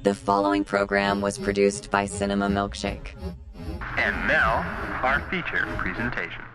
The following program was produced by CinemaMilkshake. And now, our feature presentation.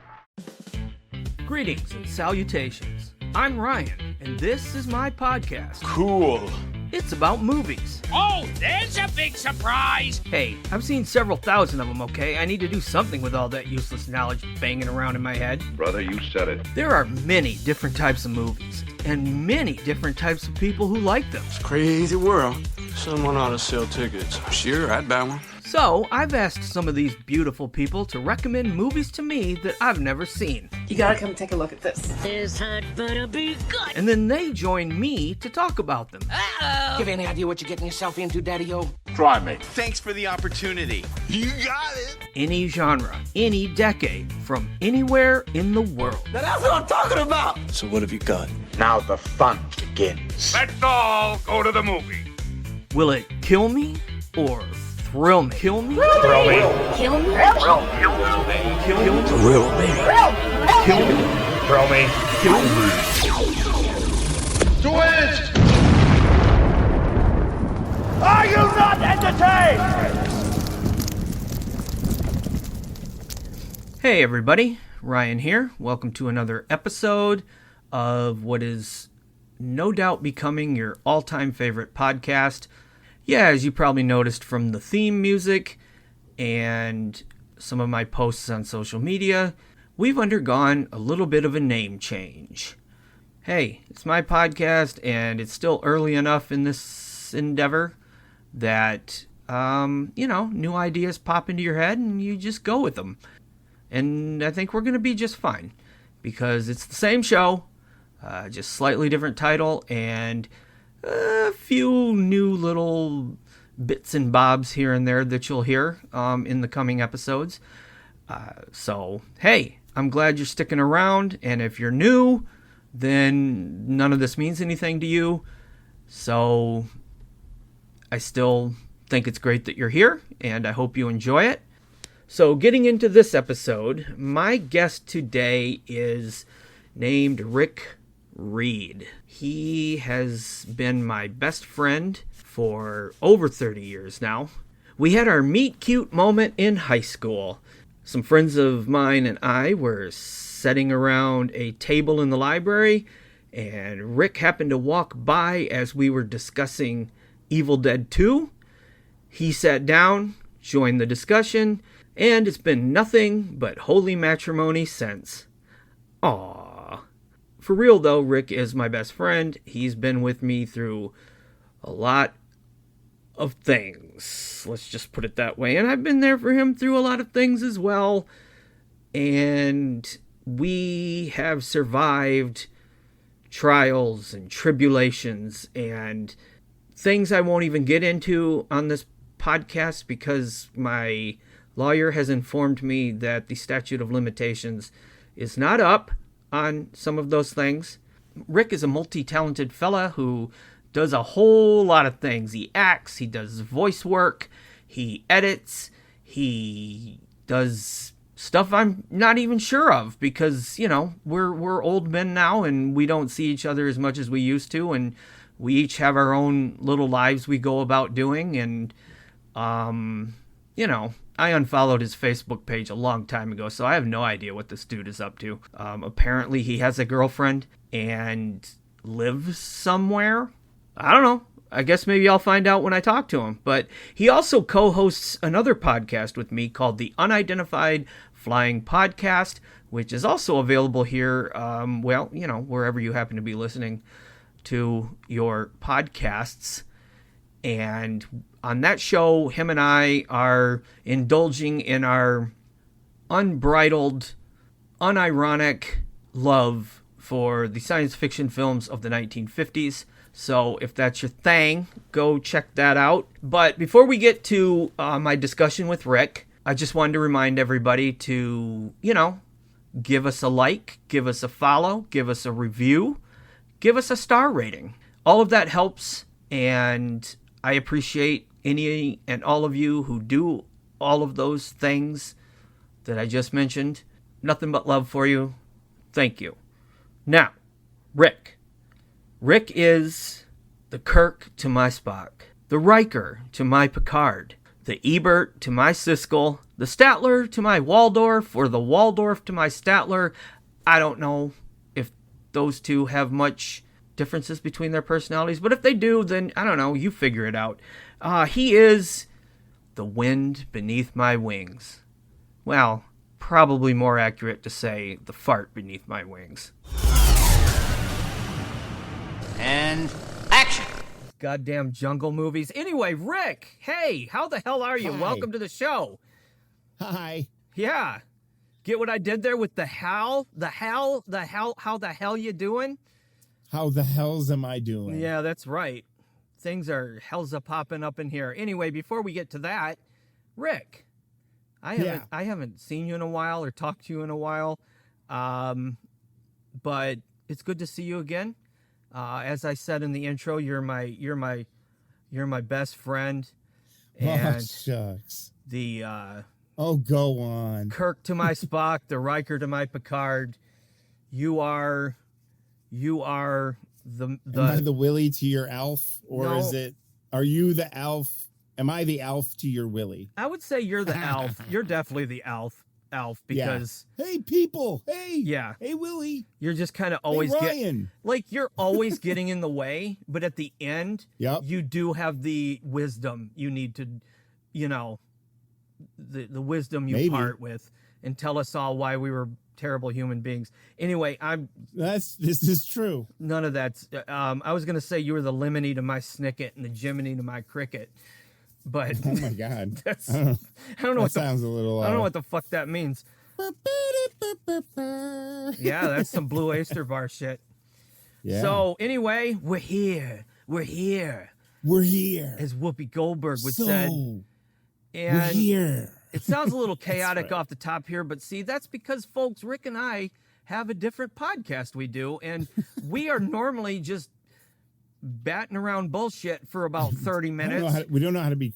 Greetings and salutations. I'm Ryan, and this is my podcast. Cool. It's about movies. Oh, there's a big surprise! Hey, I've seen several thousand of them, okay? I need to do something with all that useless knowledge banging around in my head. Brother, you said it. There are many different types of movies, and many different types of people who like them. It's a crazy world. Someone ought to sell tickets. Sure, I'd buy one. So, I've asked some of these beautiful people to recommend movies to me that I've never seen. You gotta come take a look at this. This hunt better be good! And then they join me to talk about them. Uh-oh! Give any idea what you're getting yourself into, Daddy-O? Try me. Thanks for the opportunity. You got it. Any genre, any decade, from anywhere in the world. Now that's what I'm talking about! So what have you got? Now the fun begins. Let's all go to the movie. Will it kill me or thrill me? Kill me? Thrill me. Kill me? Kill me? Thrill me. Kill me? Thrill me. Kill me? Twist! Are you not entertained? Hey everybody, Ryan here. Welcome to another episode of what is no doubt becoming your all-time favorite podcast. Yeah, as you probably noticed from the theme music and some of my posts on social media, we've undergone a little bit of a name change. Hey, it's my podcast and it's still early enough in this endeavor that, new ideas pop into your head and you just go with them. And I think we're going to be just fine because it's the same show, just slightly different title and a few new little bits and bobs here and there that you'll hear in the coming episodes. So, hey, I'm glad you're sticking around. And if you're new, then none of this means anything to you. So, I still think it's great that you're here, and I hope you enjoy it. So, getting into this episode, my guest today is named Rick Reed. He has been my best friend for over 30 years now. We had our meet cute moment in high school. Some friends of mine and I were sitting around a table in the library, and Rick happened to walk by as we were discussing Evil Dead 2. He sat down, joined the discussion, and it's been nothing but holy matrimony since. Aww. For real though, Rick is my best friend. He's been with me through a lot of things. Let's just put it that way. And I've been there for him through a lot of things as well. And we have survived trials and tribulations and things I won't even get into on this podcast because my lawyer has informed me that the statute of limitations is not up on some of those things. Rick is a multi-talented fella who does a whole lot of things. He acts, he does voice work, he edits, he does stuff I'm not even sure of because, we're old men now and we don't see each other as much as we used to, and we each have our own little lives we go about doing, and I unfollowed his Facebook page a long time ago, so I have no idea what this dude is up to. Apparently he has a girlfriend and lives somewhere. I don't know. I guess maybe I'll find out when I talk to him. But he also co-hosts another podcast with me called the Unidentified Flying Podcast, which is also available here, wherever you happen to be listening to your podcasts. And on that show, him and I are indulging in our unbridled, unironic love for the science fiction films of the 1950s. So if that's your thing, go check that out. But before we get to my discussion with Rick, I just wanted to remind everybody to, give us a like, give us a follow, give us a review, give us a star rating. All of that helps, and I appreciate any and all of you who do all of those things that I just mentioned. Nothing but love for you. Thank you. Now, Rick. Rick is the Kirk to my Spock, the Riker to my Picard, the Ebert to my Siskel, the Statler to my Waldorf, or the Waldorf to my Statler. I don't know if those two have much differences between their personalities, but if they do, then I don't know, you figure it out. He is the wind beneath my wings. Well, probably more accurate to say the fart beneath my wings. And action. Goddamn jungle movies. Anyway, Rick, hey, how the hell are you? Hi. Welcome to the show. Hi. Yeah. Get what I did there with the how? How the hell you doing? How the hells am I doing? Yeah, that's right. Things are Hellzapoppin up in here. Anyway, before we get to that, Rick, I haven't seen you in a while or talked to you in a while, but it's good to see you again. As I said in the intro, you're my best friend, and Oh, shucks. the Oh, go on. Kirk to my Spock, the Riker to my Picard. You are the Am I the Willie to your Alf, or No. is it? Are you the Alf? Am I the Alf to your Willie? I would say you're the Alf. You're definitely the Alf because Hey, people. Hey. Yeah. Hey, Willie. you're just kind of Hey, always Ryan. you're always getting in the way, but at the end, Yep. you do have the wisdom you need to, the wisdom you Maybe. part with and tell us all why we were terrible human beings. Anyway, This is true. none of that's. I was gonna say you were the lemony to my snicket and the Jiminy to my cricket, but Oh my God. that's, I don't know. I don't know That what sounds a little. I don't know what the fuck that means. Yeah, that's some Blue Oyster Bar shit. Yeah. So anyway, we're here. We're here, we're here. as Whoopi Goldberg would So say. we're And here. it sounds a little chaotic right. off the top here, but see, that's because, folks, Rick and I have a different podcast we do, and we are normally just batting around bullshit for about 30 minutes. We don't know how to be.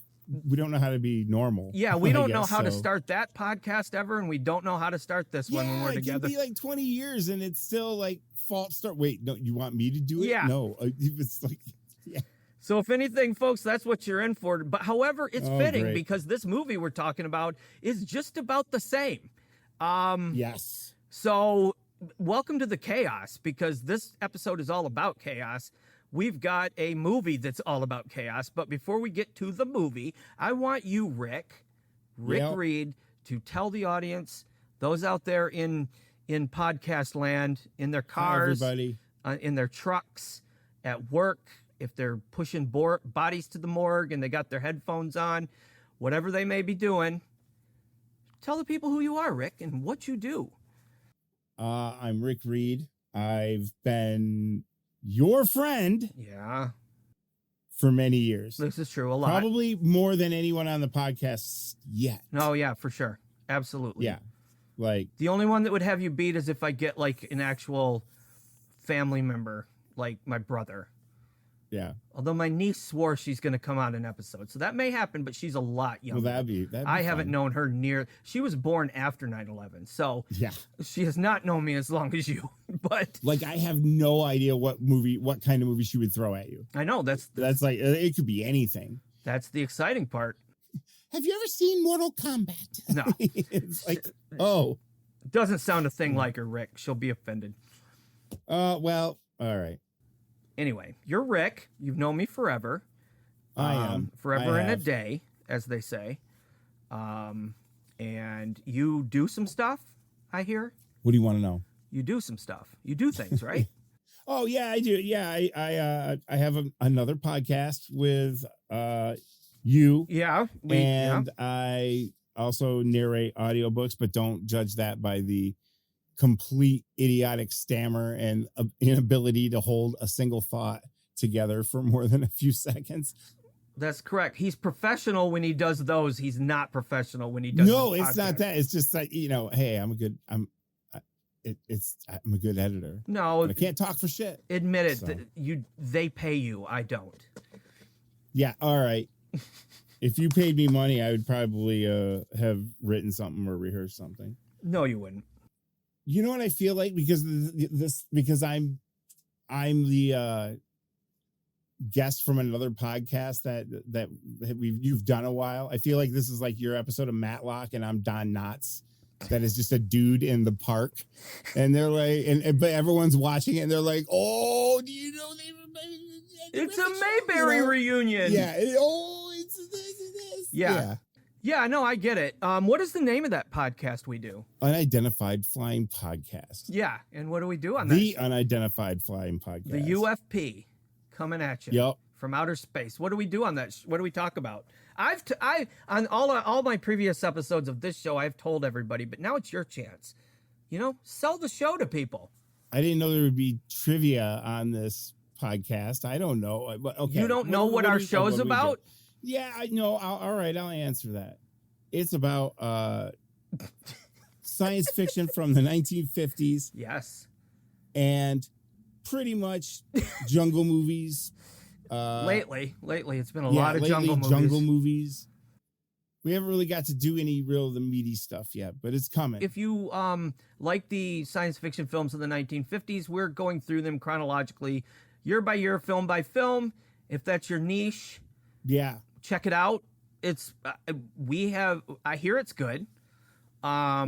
We don't know how to be normal. Yeah, we I don't know guess, how to so. start that podcast ever, and we don't know how to start this one when we're it together. can be like 20 years and it's still like false start. Wait, no, you want me to do it? Yeah. No, it's like, yeah. So if anything, folks, that's what you're in for. But however, it's Oh, fitting great. because this movie we're talking about is just about the same. Yes. So welcome to the chaos, because this episode is all about chaos. We've got a movie that's all about chaos. But before we get to the movie, I want you, Rick Yep. Reed, to tell the audience, those out there in podcast land, in their Hi, cars, everybody. in their trucks, at work, if they're pushing bodies to the morgue and they got their headphones on, whatever they may be doing, tell the people who you are, Rick, and what you do. I'm Rick Reed. I've been your friend Yeah, for many years. this is true. A lot. Probably more than anyone on the podcast yet. Oh, yeah, for sure. Absolutely. Yeah. Like, The only one that would have you beat is if I get like an actual family member, like my brother. yeah. Although my niece swore she's going to come on an episode. So that may happen, but she's a lot younger. Well, that'd be I haven't fun. known her she was born after 9/11. So Yeah. she has not known me as long as you. But Like, I have no idea what kind of movie she would throw at you. I know that's Like, it could be anything. the exciting part. Have you ever seen Mortal Kombat? No. It's like, oh, Doesn't sound a thing like her, Rick. She'll be offended. well, all right. Anyway, you're Rick. You've known me forever. I am. Forever I and a have. day, as they say. And you do some stuff, I hear. What do you want to know? You do some stuff. You do things, right? Oh yeah, I do. Yeah, I have another podcast with you, Yeah. and I also narrate audiobooks, but don't judge that by the complete idiotic stammer and inability to hold a single thought together for more than a few seconds. That's correct. He's professional when he does those. He's not professional when he does. No, his it's not podcast. that. It's just like, hey, I'm a good editor. No, But I can't talk for shit. admit it. So. They pay you. I don't. Yeah, all right. If you paid me money, I would probably have written something or rehearsed something. No, you wouldn't. You know what I feel like, because I'm the guest from another podcast that you've done a while. I feel like this is like your episode of Matlock, and I'm Don Knotts. That is just a dude in the park, and they're like, but everyone's watching it, and they're like, "Oh, do you know it's a Mayberry reunion?" Yeah. It's this. Yeah. No, I get it. What is the name of that podcast we do? Unidentified Flying Podcast. Yeah, and what do we do on that? The Unidentified Flying Podcast. The UFP coming at you. Yep. From outer space. What do we do on that? What do we talk about? I on all my previous episodes of this show, I've told everybody, but now it's your chance. Sell the show to people. I didn't know there would be trivia on this podcast. I don't know. Okay. You don't know what our show's about? Yeah, I know. All right, I'll answer that. It's about science fiction from the 1950s. Yes. And pretty much jungle movies. Lately, it's been a lot of jungle movies. We haven't really got to do any real the meaty stuff yet, but it's coming. If you like the science fiction films of the 1950s, we're going through them chronologically, year by year, film by film. If that's your niche, check it out. It's I hear it's good. How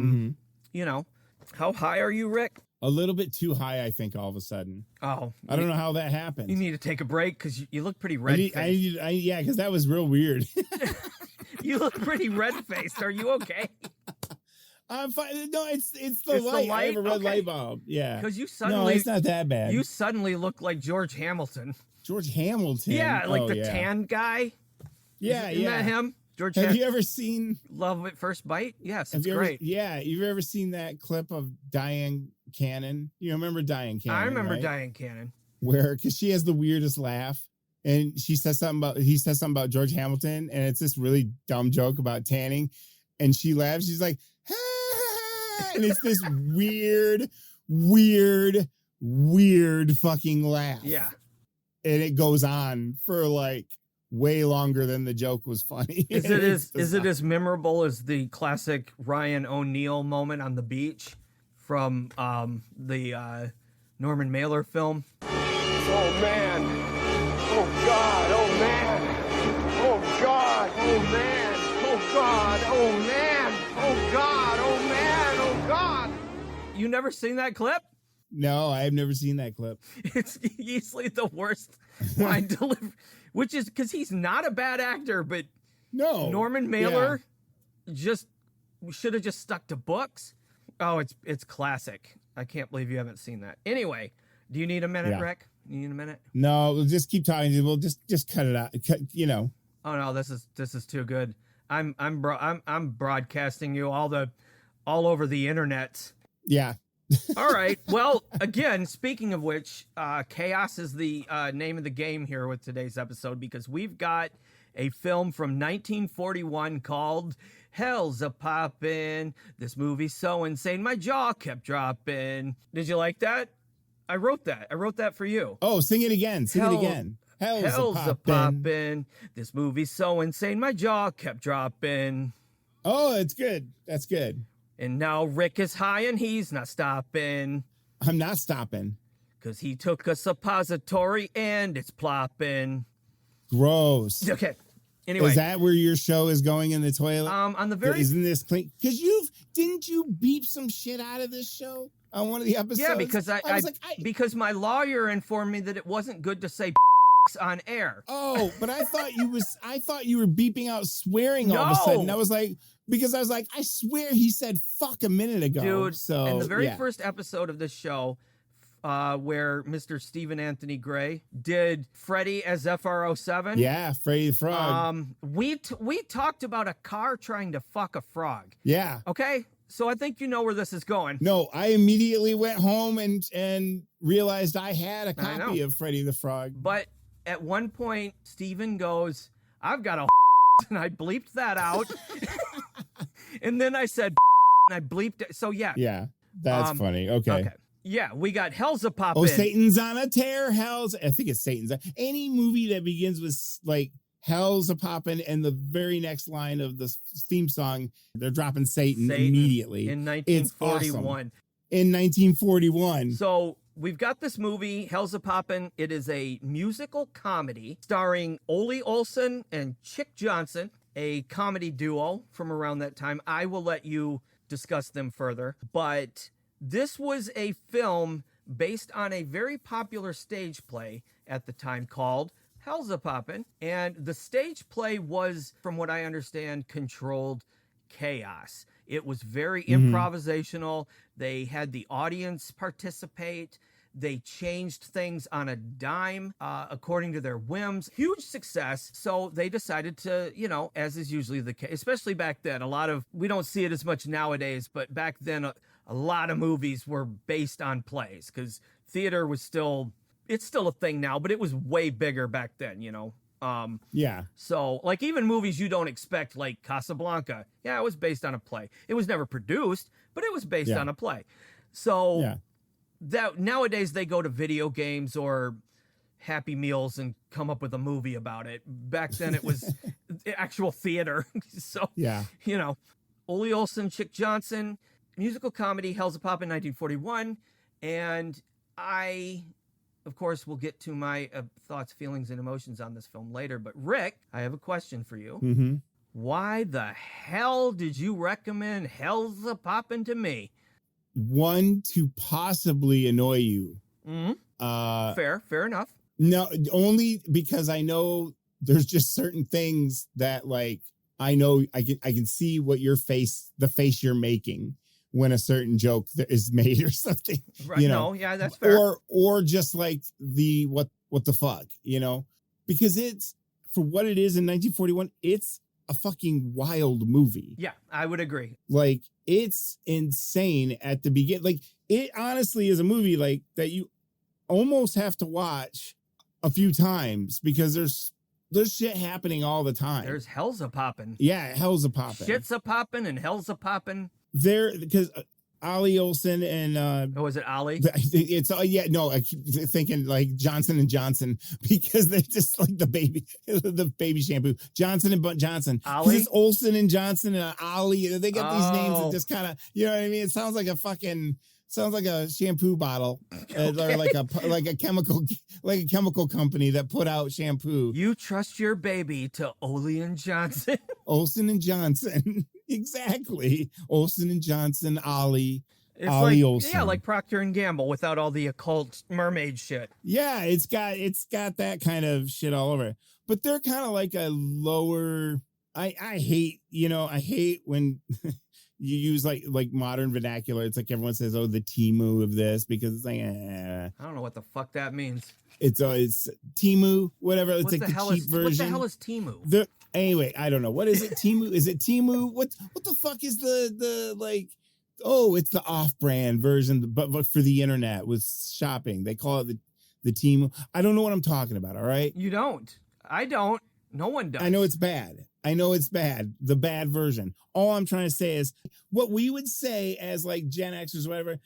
high are you, Rick? A little bit too high, I think, all of a sudden. Oh. I don't know how that happened. You need to take a break because you look pretty red-faced. Yeah, because that was real weird. You look pretty red-faced. Are you okay? I'm fine. No, it's the light. I have a red light bulb. Yeah. Because you suddenly... No, it's not that bad. You suddenly look like George Hamilton. George Hamilton? Yeah, like the tan guy. Yeah, Isn't that him? George Have you ever seen... Love at First Bite? Yes, it's great. You've ever seen that clip of Diane Cannon? You remember Diane Cannon? I remember right? Diane Cannon. Because she has the weirdest laugh, and he says something about George Hamilton, and it's this really dumb joke about tanning, and she laughs. She's like, ah! And it's this weird fucking laugh. Yeah, and it goes on for like way longer than the joke was funny. Is it as memorable as the classic Ryan O'Neal moment on the beach from the Norman Mailer film? Oh, man. Oh, God. Oh, man. Oh, God. Oh, man. Oh, God. Oh, man. Oh, God. Oh, man. Oh, God. You never seen that clip? No, I've never seen that clip. It's easily the worst line delivery, which is because he's not a bad actor, but no, Norman Mailer just should have just stuck to books. Oh, it's classic. I can't believe you haven't seen that. Anyway, do you need a minute, Rick? You need a minute? No, we'll just keep talking. We'll just cut it out. Oh no, this is too good. I'm broadcasting you all over the internet. Yeah. All right. Well, again, speaking of which, chaos is the name of the game here with today's episode, because we've got a film from 1941 called Hellzapoppin. This movie's so insane, my jaw kept dropping. Did you like that? I wrote that for you. Oh, sing it again. Sing it again. Hellzapoppin. This movie's so insane, my jaw kept dropping. Oh, it's good. That's good. And now Rick is high and he's not stopping. I'm not stopping. Because he took a suppository and it's plopping. Gross. Okay. Anyway. Is that where your show is going in the toilet? On the very... Isn't this clean? Because didn't you beep some shit out of this show on one of the episodes? Yeah, because because my lawyer informed me that it wasn't good to say on air. Oh, but I thought you were beeping out swearing all of a sudden. I was like, I swear he said fuck a minute ago. Dude, so in the very first episode of this show, where Mr. Stephen Anthony Gray did Freddy as FR07. Yeah, Freddy the Frog. We talked about a car trying to fuck a frog. Yeah. Okay? So I think you know where this is going. No, I immediately went home and realized I had a copy of Freddy the Frog. But at one point, Stephen goes, I've got a and I bleeped that out. And then I said and I bleeped it. So yeah. Yeah, that's funny. Okay. Yeah, we got Hellzapoppin. Oh, Satan's on a tear. I think it's Satan's. Any movie that begins with like Hellzapoppin and the very next line of the theme song, they're dropping Satan immediately. In 1941. In 1941. So we've got this movie, Hellzapoppin. It is a musical comedy starring Ole Olsen and Chick Johnson, a comedy duo from around that time. I will let you discuss them further. But this was a film based on a very popular stage play at the time called Hellzapoppin. And the stage play was, from what I understand, controlled chaos. It was very improvisational. They had the audience participate. They changed things on a dime according to their whims. Huge success. So they decided to, you know, as is usually the case, especially back then, we don't see it as much nowadays, but back then a lot of movies were based on plays because theater was it's still a thing now, but it was way bigger back then, you know. Yeah. So, like, even movies you don't expect, like Casablanca, it was based on a play. It was never produced, but it was based on a play. So that nowadays they go to video games or Happy Meals and come up with a movie about it. Back then it was actual theater. So, you know, Ole Olsen, Chick Johnson, musical comedy, Hellzapoppin, 1941. And I, of course, will get to my thoughts, feelings, and emotions on this film later. But Rick, I have a question for you. Mm-hmm. Why the hell did you recommend Hellzapoppin to me? One, to possibly annoy you. Fair enough. No, only because I know there's just certain things that, like, I know I can see what the face you're making when a certain joke is made or something. Right. You know? No, yeah, that's fair. Or just like the what the fuck, you know? Because it's, for what it is in 1941, it's a fucking wild movie. Yeah, I would agree. Like, it's insane at the beginning. Like, it honestly is a movie like that you almost have to watch a few times because there's shit happening all the time. There's Hellzapoppin. Yeah, Hellzapoppin. Shit's-a-poppin' and Hellzapoppin. There, because Ollie Olsen and was it Ollie? It's I keep thinking like Johnson and Johnson because they're just like the baby shampoo. Johnson and Johnson. Ollie? It's Olsen and Johnson and Ollie. They got these names that just kind of, you know what I mean? It sounds like a shampoo bottle, or like a chemical company that put out shampoo. You trust your baby to Ole and Johnson. Olsen and Johnson. Exactly. Olsen and Johnson, Ollie. It's Ollie like, Olsen. yeah, like Procter and Gamble without all the occult mermaid shit. Yeah, it's got that kind of shit all over. But they're kind of like a lower. I hate when you use like modern vernacular. It's like everyone says, "Oh, the Timu of this," because it's like, I don't know what the fuck that means. It's Timu, whatever. It's like the cheap version. What the hell is Timu? Anyway, I don't know. What is it? Timu? Is it Timu? What the fuck is the like? Oh, it's the off-brand version, but for the internet with shopping. They call it the Timu. I don't know what I'm talking about. All right. You don't. I don't. No one does. I know it's bad. The bad version. All I'm trying to say is what we would say as like Gen Xers or whatever.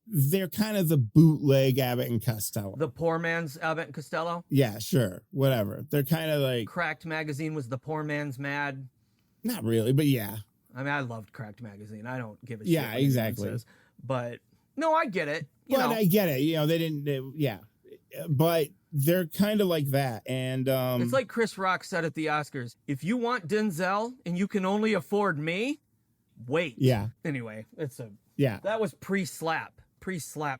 They're kind of the bootleg Abbott and Costello. The poor man's Abbott and Costello? Yeah, sure. Whatever. They're kind of like... Cracked Magazine was the poor man's Mad. Not really, but yeah. I mean, I loved Cracked Magazine. I don't give a shit. Yeah, exactly. Says, but, no, I get it. I get it. You know, they didn't... yeah. But they're kind of like that. And... it's like Chris Rock said at the Oscars. If you want Denzel and you can only afford me, wait. Yeah. Anyway, Yeah. That was pre-slapped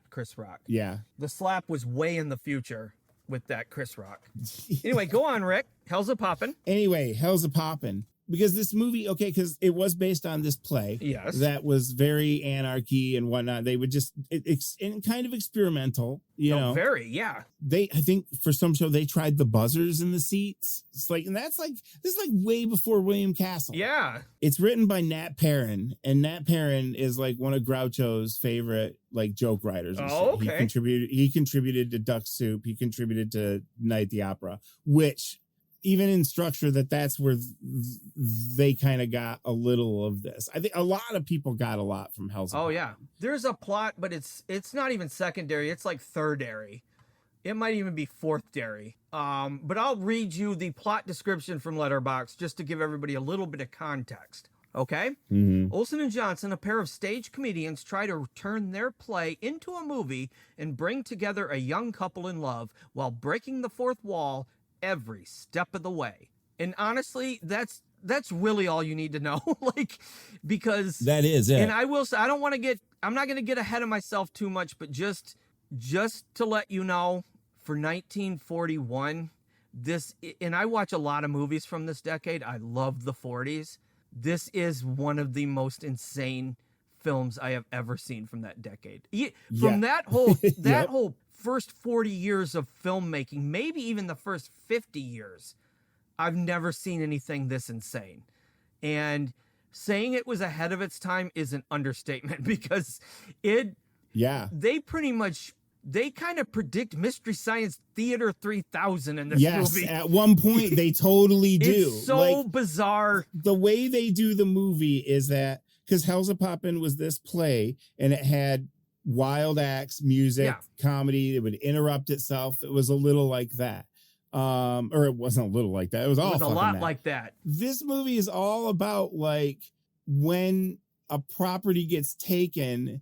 Chris Rock. Yeah. The slap was way in the future with that Chris Rock. Anyway, go on, Rick. Hellzapoppin. Anyway, Hellzapoppin. Because this movie, okay, because it was based on this play. Yes. That was very anarchy and whatnot. They would just, it's kind of experimental, you know. Very, yeah. I think for some show, they tried the buzzers in the seats. It's like, and this is like way before William Castle. Yeah. It's written by Nat Perrin, and Nat Perrin is like one of Groucho's favorite like joke writers. Oh, okay. He contributed to Duck Soup. He contributed to Night at the Opera, which even in structure, that's where they kind of got a little of this. I think a lot of people got a lot from Hellzapoppin. Oh yeah, there's a plot, but it's not even secondary. It's like thirdary. It might even be fourthary. But I'll read you the plot description from Letterboxd just to give everybody a little bit of context. Okay? Mhm. Olsen and Johnson, a pair of stage comedians, try to turn their play into a movie and bring together a young couple in love while breaking the fourth wall every step of the way. And honestly, that's really all you need to know. Like, because That is it. And I will say, I'm not going to get ahead of myself too much, but just to let you know, for 1941, and I watch a lot of movies from this decade. I love the 40s. This is one of the most insane films I have ever seen from that decade. From that whole first 40 years of filmmaking, maybe even the first 50 years, I've never seen anything this insane. And saying it was ahead of its time is an understatement, because they kind of predict Mystery Science Theater 3000 in this movie. Yes, at one point they totally do. It's so bizarre. The way they do the movie is that, because Hellzapoppin was this play and it had wild acts, music, comedy. It would interrupt itself. It was a little like that. Or it wasn't a little like that. It was a lot like that. This movie is all about like when a property gets taken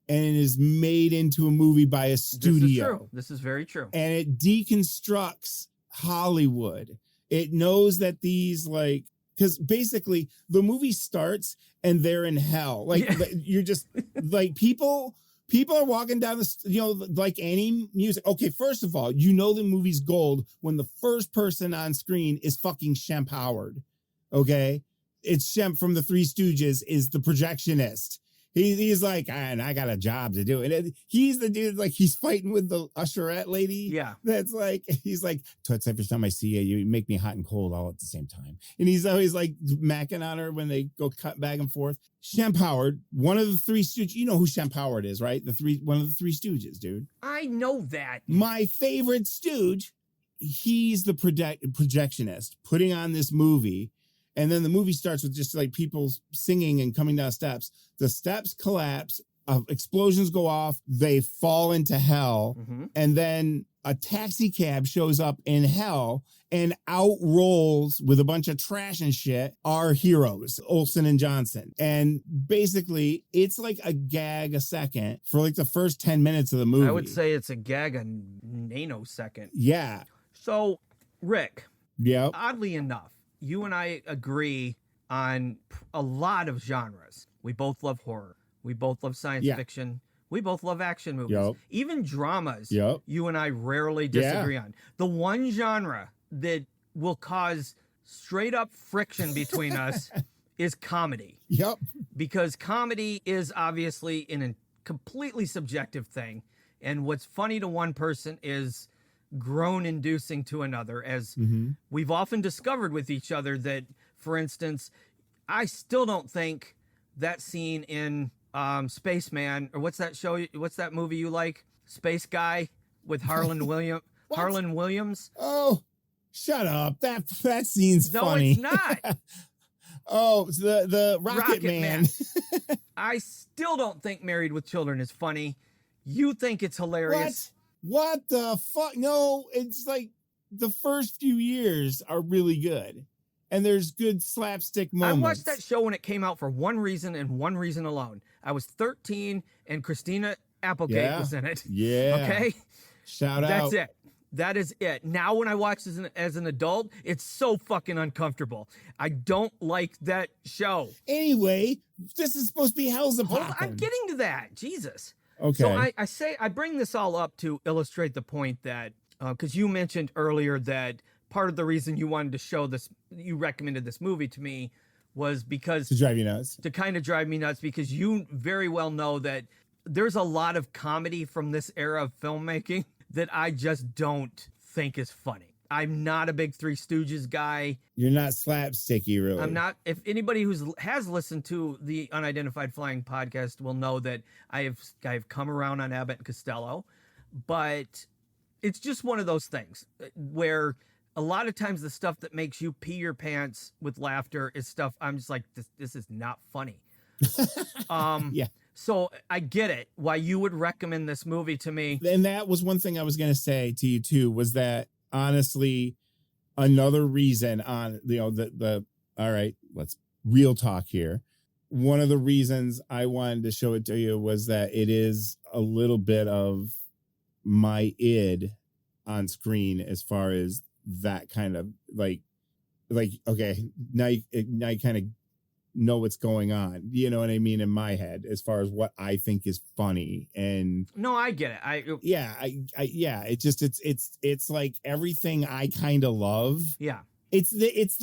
and is made into a movie by a studio. This is very true. And it deconstructs Hollywood. It knows that these, like, because basically the movie starts and they're in hell. Like, you're just like, people are walking down the, like any music. Okay, first of all, the movie's gold when the first person on screen is fucking Shemp Howard. Okay? It's Shemp from the Three Stooges is the projectionist. He's like, and I got a job to do. And he's the dude, like, he's fighting with the usherette lady. Yeah. That's like, he's like, every time I see you, you make me hot and cold all at the same time. And he's always like macking on her when they go cut back and forth. Shemp Howard, one of the Three Stooges. You know who Shemp Howard is, right? One of the Three Stooges, dude. I know that. My favorite stooge. He's the projectionist putting on this movie. And then the movie starts with just like people singing and coming down steps. The steps collapse, explosions go off, they fall into hell. Mm-hmm. And then a taxi cab shows up in hell and out rolls with a bunch of trash and shit our heroes, Olsen and Johnson. And basically it's like a gag a second for like the first 10 minutes of the movie. I would say it's a gag a nanosecond. Yeah. So, Rick, yep. Oddly enough, you and I agree on a lot of genres. We both love horror. We both love science fiction. We both love action movies. Yep. Even dramas, yep. You and I rarely disagree on. The one genre that will cause straight up friction between us is comedy. Yep. Because comedy is obviously a completely subjective thing. And what's funny to one person is groan-inducing to another, as we've often discovered with each other that, for instance, I still don't think that scene in Spaceman, or what's that movie you like? Space Guy with Harlan Williams. Oh, shut up. That scene's funny. No, it's not. Oh, it's the Rocket Man. I still don't think Married with Children is funny. You think it's hilarious. What the fuck? No, it's like the first few years are really good. And there's good slapstick moments. I watched that show when it came out for one reason and one reason alone. I was 13 and Christina Applegate was in it. Yeah. Okay? Shout out. That's it. That is it. Now when I watch as an adult, it's so fucking uncomfortable. I don't like that show. Anyway, this is supposed to be Hellzapoppin. I'm getting to that. Jesus. Okay. So I bring this all up to illustrate the point that, because you mentioned earlier that part of the reason you wanted to show this, you recommended this movie to me, was because to drive you nuts. To kind of drive me nuts, because you very well know that there's a lot of comedy from this era of filmmaking that I just don't think is funny. I'm not a big Three Stooges guy. You're not slapsticky, really. I'm not. If anybody has listened to the Unidentified Flying podcast will know that I have come around on Abbott and Costello, but it's just one of those things where a lot of times the stuff that makes you pee your pants with laughter is stuff I'm just like, this is not funny. Yeah. So I get it why you would recommend this movie to me. And that was one thing I was going to say to you too, was that honestly, another reason on, the all right, let's real talk here. One of the reasons I wanted to show it to you was that it is a little bit of my id on screen as far as that kind of like, okay, now you kind of know what's going on. You know what I mean? In my head, as far as what I think is funny. And no, I get it. It's like everything I kind of love. Yeah. It is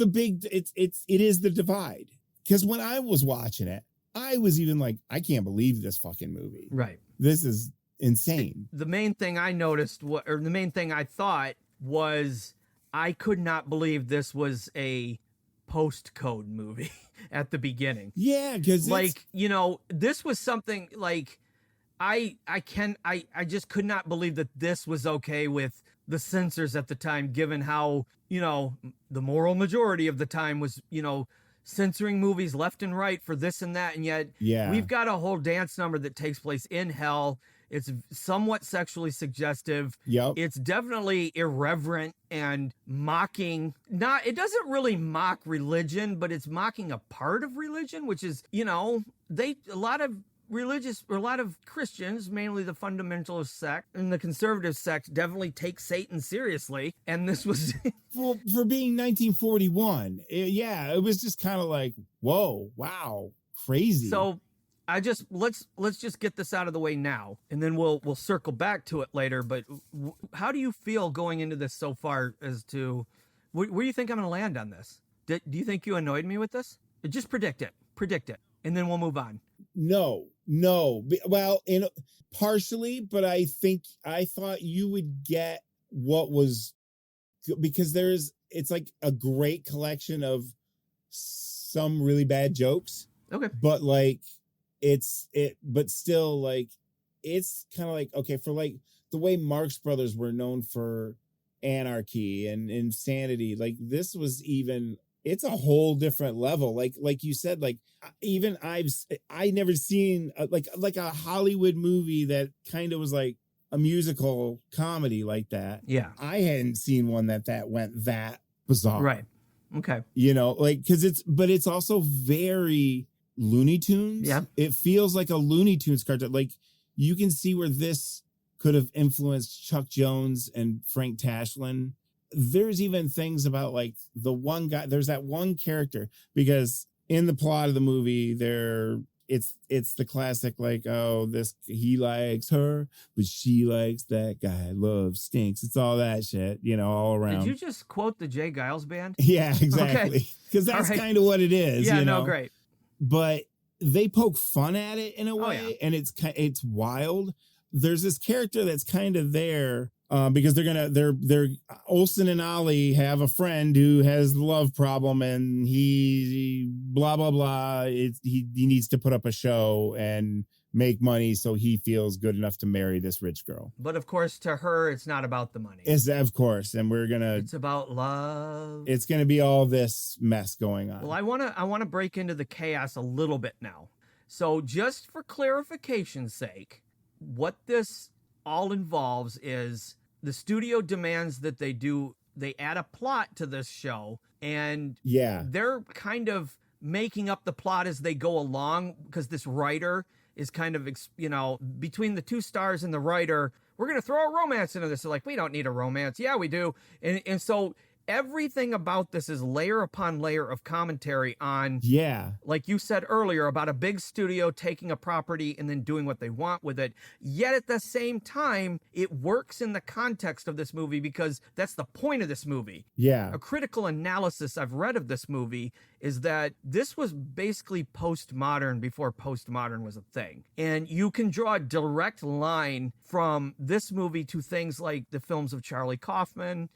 the divide. Because when I was watching it, I was even like, I can't believe this fucking movie. Right. This is insane. The main thing I noticed, the main thing I thought was, I could not believe this was a postcode movie at the beginning. Yeah, because like, you know, this was something like I just could not believe that this was okay with the censors at the time, given how, you know, the moral majority of the time was, you know, censoring movies left and right for this and that. And yet we've got a whole dance number that takes place in hell. It's somewhat sexually suggestive. Yep. It's definitely irreverent and mocking. It doesn't really mock religion, but it's mocking a part of religion, which is, you know, a lot of Christians, mainly the fundamentalist sect and the conservative sect, definitely take Satan seriously. And this was for being 1941. It was just kind of like, whoa, wow, crazy. So let's just get this out of the way now, and then we'll circle back to it later. But how do you feel going into this so far as to where do you think I'm going to land on this? Do you think you annoyed me with this? Just predict it, and then we'll move on. No. Well, partially, but I thought you would get what was, because it's like a great collection of some really bad jokes. Okay. But like, but still, like, it's kind of like, okay, for like the way Marx Brothers were known for anarchy and insanity, like this was it's a whole different level. Like you said, like even I never seen like a Hollywood movie that kind of was like a musical comedy like that. Yeah. I hadn't seen one that went that bizarre. Right. Okay. You know, like, but it's also very Looney Tunes. Yeah. It feels like a Looney Tunes cartoon. Like you can see where this could have influenced Chuck Jones and Frank Tashlin. There's even things about like the one guy, there's that one character, because in the plot of the movie it's the classic, like, oh, he likes her, but she likes that guy. Love stinks. It's all that shit, you know, all around. Did you just quote the Jay Giles Band? Yeah, exactly. Because that's kind of what it is. Yeah, you know? no, great. But they poke fun at it in a way, and it's wild. There's this character that's kind of there because they're Olsen and Ollie have a friend who has the love problem, and he blah blah blah. He needs to put up a show and make money so he feels good enough to marry this rich girl. But of course, to her, it's not about the money. Of course, and it's about love. It's gonna be all this mess going on. Well, I wanna break into the chaos a little bit now. So just for clarification's sake, what this all involves is the studio demands that they add a plot to this show, and they're kind of making up the plot as they go along, because this writer is kind of, you know, between the two stars and the writer, we're going to throw a romance into this. They're like, we don't need a romance. Yeah, we do. And so everything about this is layer upon layer of commentary on, like you said earlier, about a big studio taking a property and then doing what they want with it. Yet at the same time, it works in the context of this movie, because that's the point of this movie. Yeah. A critical analysis I've read of this movie is that this was basically postmodern before postmodern was a thing. And you can draw a direct line from this movie to things like the films of Charlie Kaufman.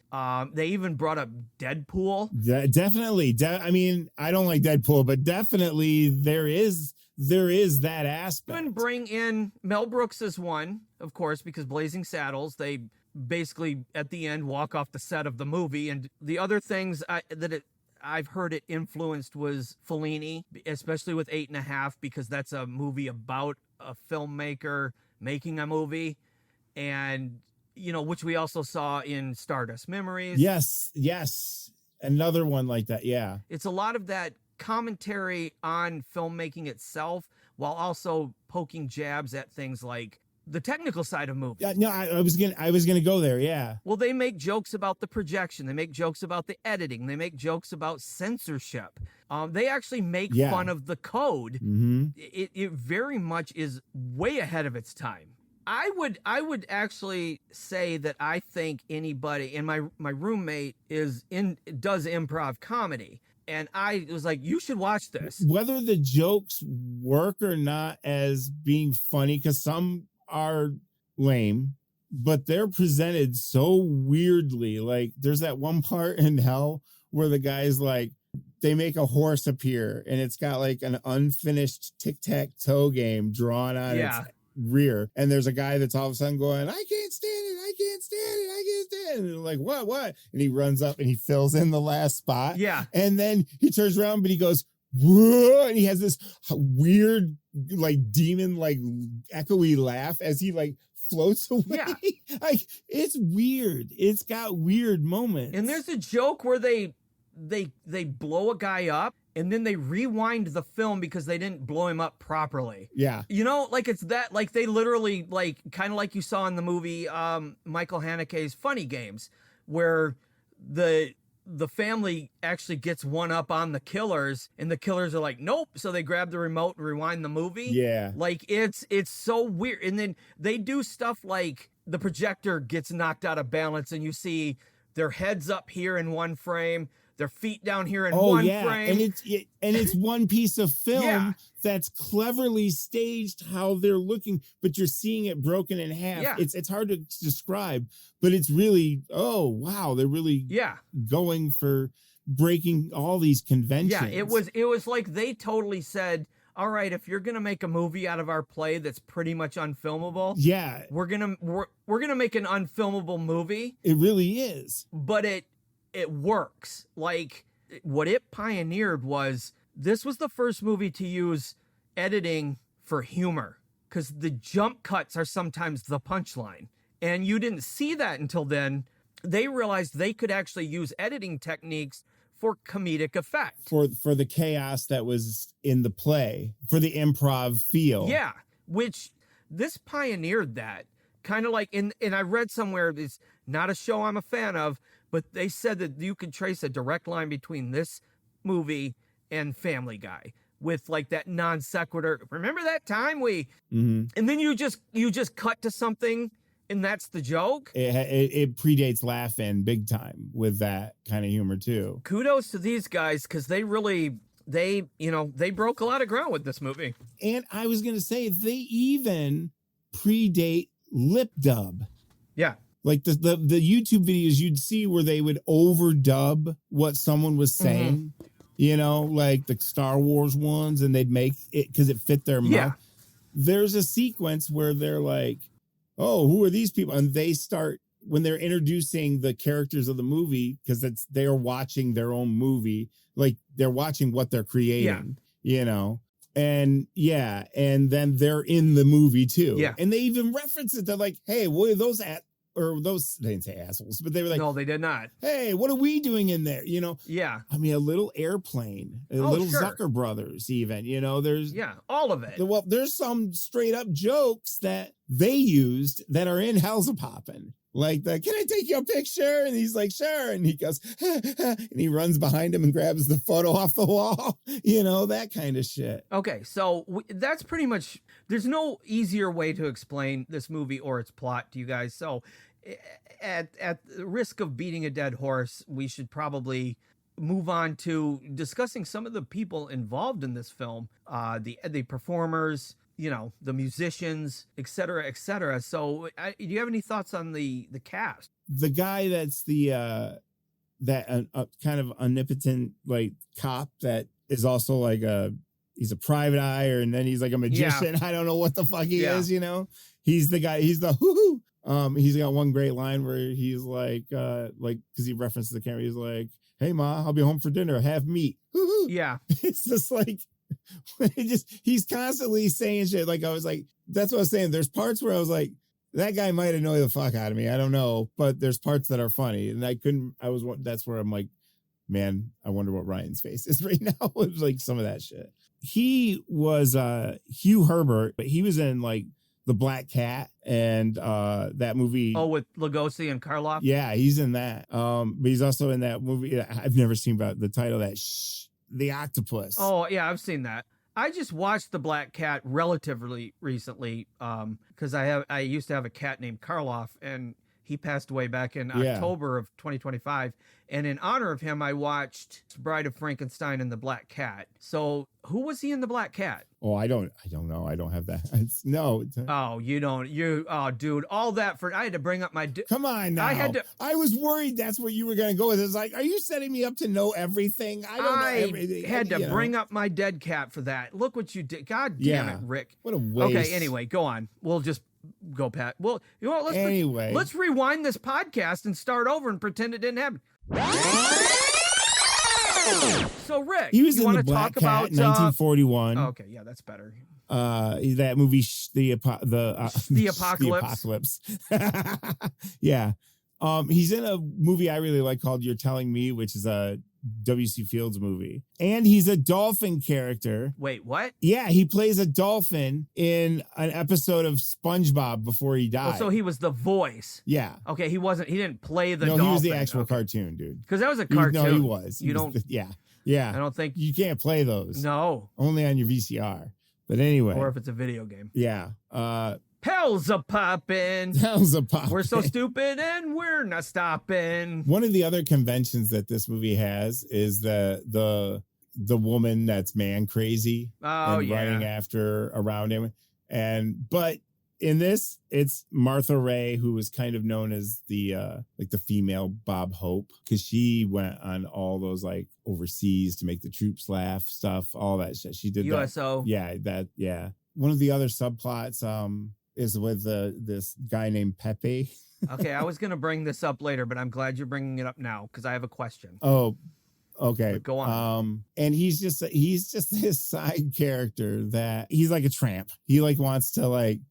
They even brought up Deadpool. Definitely. I mean, I don't like Deadpool, but definitely there is that aspect. Even bring in Mel Brooks as one, of course, because Blazing Saddles, they basically at the end walk off the set of the movie. And the other things I've heard it influenced was Fellini, especially with 8.5, because that's a movie about a filmmaker making a movie, and, you know, which we also saw in Stardust Memories. Yes. Another one like that. Yeah. It's a lot of that commentary on filmmaking itself while also poking jabs at things like the technical side of movies. Yeah, no, I was gonna go there. Yeah. Well, they make jokes about the projection. They make jokes about the editing. They make jokes about censorship. They actually make fun of the code. Mm-hmm. It very much is way ahead of its time. I would actually say that I think anybody, and my roommate does improv comedy, and I was like, you should watch this. Whether the jokes work or not as being funny, because some are lame, but they're presented so weirdly. Like there's that one part in Hell where the guy's like, they make a horse appear and it's got like an unfinished tic-tac-toe game drawn on its rear, and there's a guy that's all of a sudden going, I can't stand it, I can't stand it, I can't stand it. And they're like, what? And he runs up and he fills in the last spot. Yeah. And then he turns around, but he goes, whoa, and he has this weird, like demon, like echoey laugh as he like floats away. Yeah. Like it's weird. It's got weird moments. And there's a joke where they blow a guy up and then they rewind the film because they didn't blow him up properly. Yeah. You know, like it's that, like they literally, like kind of like you saw in the movie Michael Haneke's Funny Games, where the family actually gets one up on the killers and the killers are like, nope. So they grab the remote and rewind the movie. Yeah. Like it's so weird. And then they do stuff like the projector gets knocked out of balance and you see their heads up here in one frame, their feet down here in one frame. And it's one piece of film that's cleverly staged how they're looking, but you're seeing it broken in half. Yeah. It's hard to describe, but it's really, oh wow, they're really going for breaking all these conventions. Yeah, it was like they totally said, all right, if you're gonna make a movie out of our play that's pretty much unfilmable, we're gonna make an unfilmable movie. It really is. But it works. Like what it pioneered was, this was the first movie to use editing for humor, because the jump cuts are sometimes the punchline. And you didn't see that until then. They realized they could actually use editing techniques for comedic effect. For the chaos that was in the play, for the improv feel. Yeah, which this pioneered that. Kind of like, and I read somewhere, it's not a show I'm a fan of, but they said that you could trace a direct line between this movie and Family Guy with like that non sequitur. Remember that time and then you just cut to something and that's the joke. It predates Laugh-In big time with that kind of humor too. Kudos to these guys, because they broke a lot of ground with this movie. And I was going to say, they even predate lip dub. Yeah. Like the YouTube videos you'd see where they would overdub what someone was saying, you know, like the Star Wars ones, and they'd make it because it fit their mouth. There's a sequence where they're like, oh, who are these people? And they start, when they're introducing the characters of the movie, because they're watching their own movie, like they're watching what they're creating, you know. And and then they're in the movie too. Yeah. And they even reference it. They're like, hey, what are those they didn't say assholes, but they were like, no, they did not. Hey, what are we doing in there? You know? Yeah. I mean, a little Airplane, little Zucker Brothers, even, you know, there's all of it. Well, there's some straight up jokes that they used that are in Hellzapoppin. Like can I take your picture? And he's like, sure. And he goes, and he runs behind him and grabs the photo off the wall, you know, that kind of shit. Okay. So that's pretty much, there's no easier way to explain this movie or its plot to you guys. So at the risk of beating a dead horse, we should probably move on to discussing some of the people involved in this film, the performers, you know, the musicians, et cetera, et cetera. So do you have any thoughts on the cast? The guy that's the kind of omnipotent like cop that is also like he's a private eye, and then he's like a magician. I don't know what the fuck he is, you know. He's the guy, he's the hoo-hoo. He's got one great line where he's like because he references the camera, he's like, hey ma, I'll be home for dinner, have meat. Hoo-hoo. Yeah. It's just like he's constantly saying shit. Like I was like, that's what I was saying. There's parts where I was like, that guy might annoy the fuck out of me. I don't know, but there's parts that are funny, and that's where I'm like, man, I wonder what Ryan's face is right now. It's like some of that shit. He was Hugh Herbert, but he was in like The Black Cat and that movie. Oh, with Lugosi and Karloff? Yeah, he's in that. But he's also in that movie I've never seen, but the title of that The Octopus. Oh, yeah, I've seen that. I just watched The Black Cat relatively recently because I used to have a cat named Karloff, and he passed away back in October of 2025. And in honor of him, I watched Bride of Frankenstein and The Black Cat. So who was he in The Black Cat? Oh, I don't know. I don't have that. Oh, you don't. Dude, all that for, I had to bring up my. Come on now. I was worried that's what you were going to go with. It's like, are you setting me up to know everything? I don't know everything. I had to bring up my dead cat for that. Look what you did. God damn it, Rick. What a waste. Okay, anyway, go on. We'll just go, Pat. Well, you know what? Let's rewind this podcast and start over and pretend it didn't happen. So, Rick, he was you in want The to Black talk Cat, about 1941. Okay, yeah, that's better. That movie, the Apocalypse. Yeah. He's in a movie I really like called You're Telling Me, which is a W.C. Fields movie. And he's a dolphin character. Wait, what? Yeah, he plays a dolphin in an episode of SpongeBob before he died. Oh, so he was the voice. Yeah. Okay, he didn't play the dolphin. No, he was the actual cartoon, dude. Because that was a cartoon. No, he was. Yeah. I don't think. You can't play those. No. Only on your VCR. But anyway. Or if it's a video game. Yeah. Hellzapoppin. We're so stupid and we're not stopping. One of the other conventions that this movie has is the woman that's man crazy and running around him. But in this, it's Martha Ray, who was kind of known as the female Bob Hope, because she went on all those like overseas to make the troops laugh stuff, all that shit. She did USO. That. Yeah. One of the other subplots is with this guy named Pepe. Okay, I was gonna bring this up later, but I'm glad you're bringing it up now because I have a question. Oh, okay. But go on. And he's just this side character that he's like a tramp. He like wants to like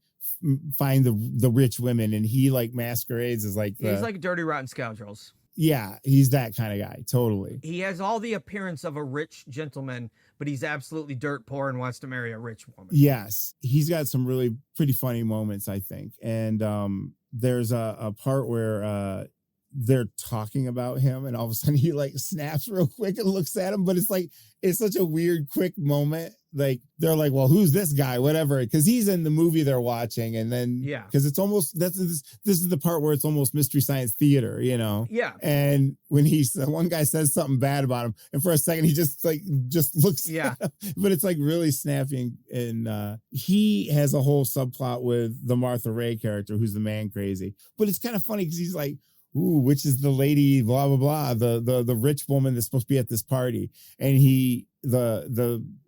find the rich women, and he like masquerades as like he's like Dirty Rotten Scoundrels. Yeah, he's that kind of guy. Totally. He has all the appearance of a rich gentleman, but he's absolutely dirt poor and wants to marry a rich woman. Yes. He's got some really pretty funny moments, I think. And there's a part where they're talking about him, and all of a sudden he like snaps real quick and looks at him, but it's such a weird quick moment. Like they're like, well, who's this guy? Whatever, because he's in the movie they're watching, and then because it's almost this is the part where it's almost Mystery Science Theater, you know? Yeah. And when one guy says something bad about him, and for a second he just looks, but it's like really snappy, and he has a whole subplot with the Martha Ray character, who's the man crazy, but it's kind of funny because he's like, ooh, which is the lady, blah, blah, blah, the rich woman that's supposed to be at this party. And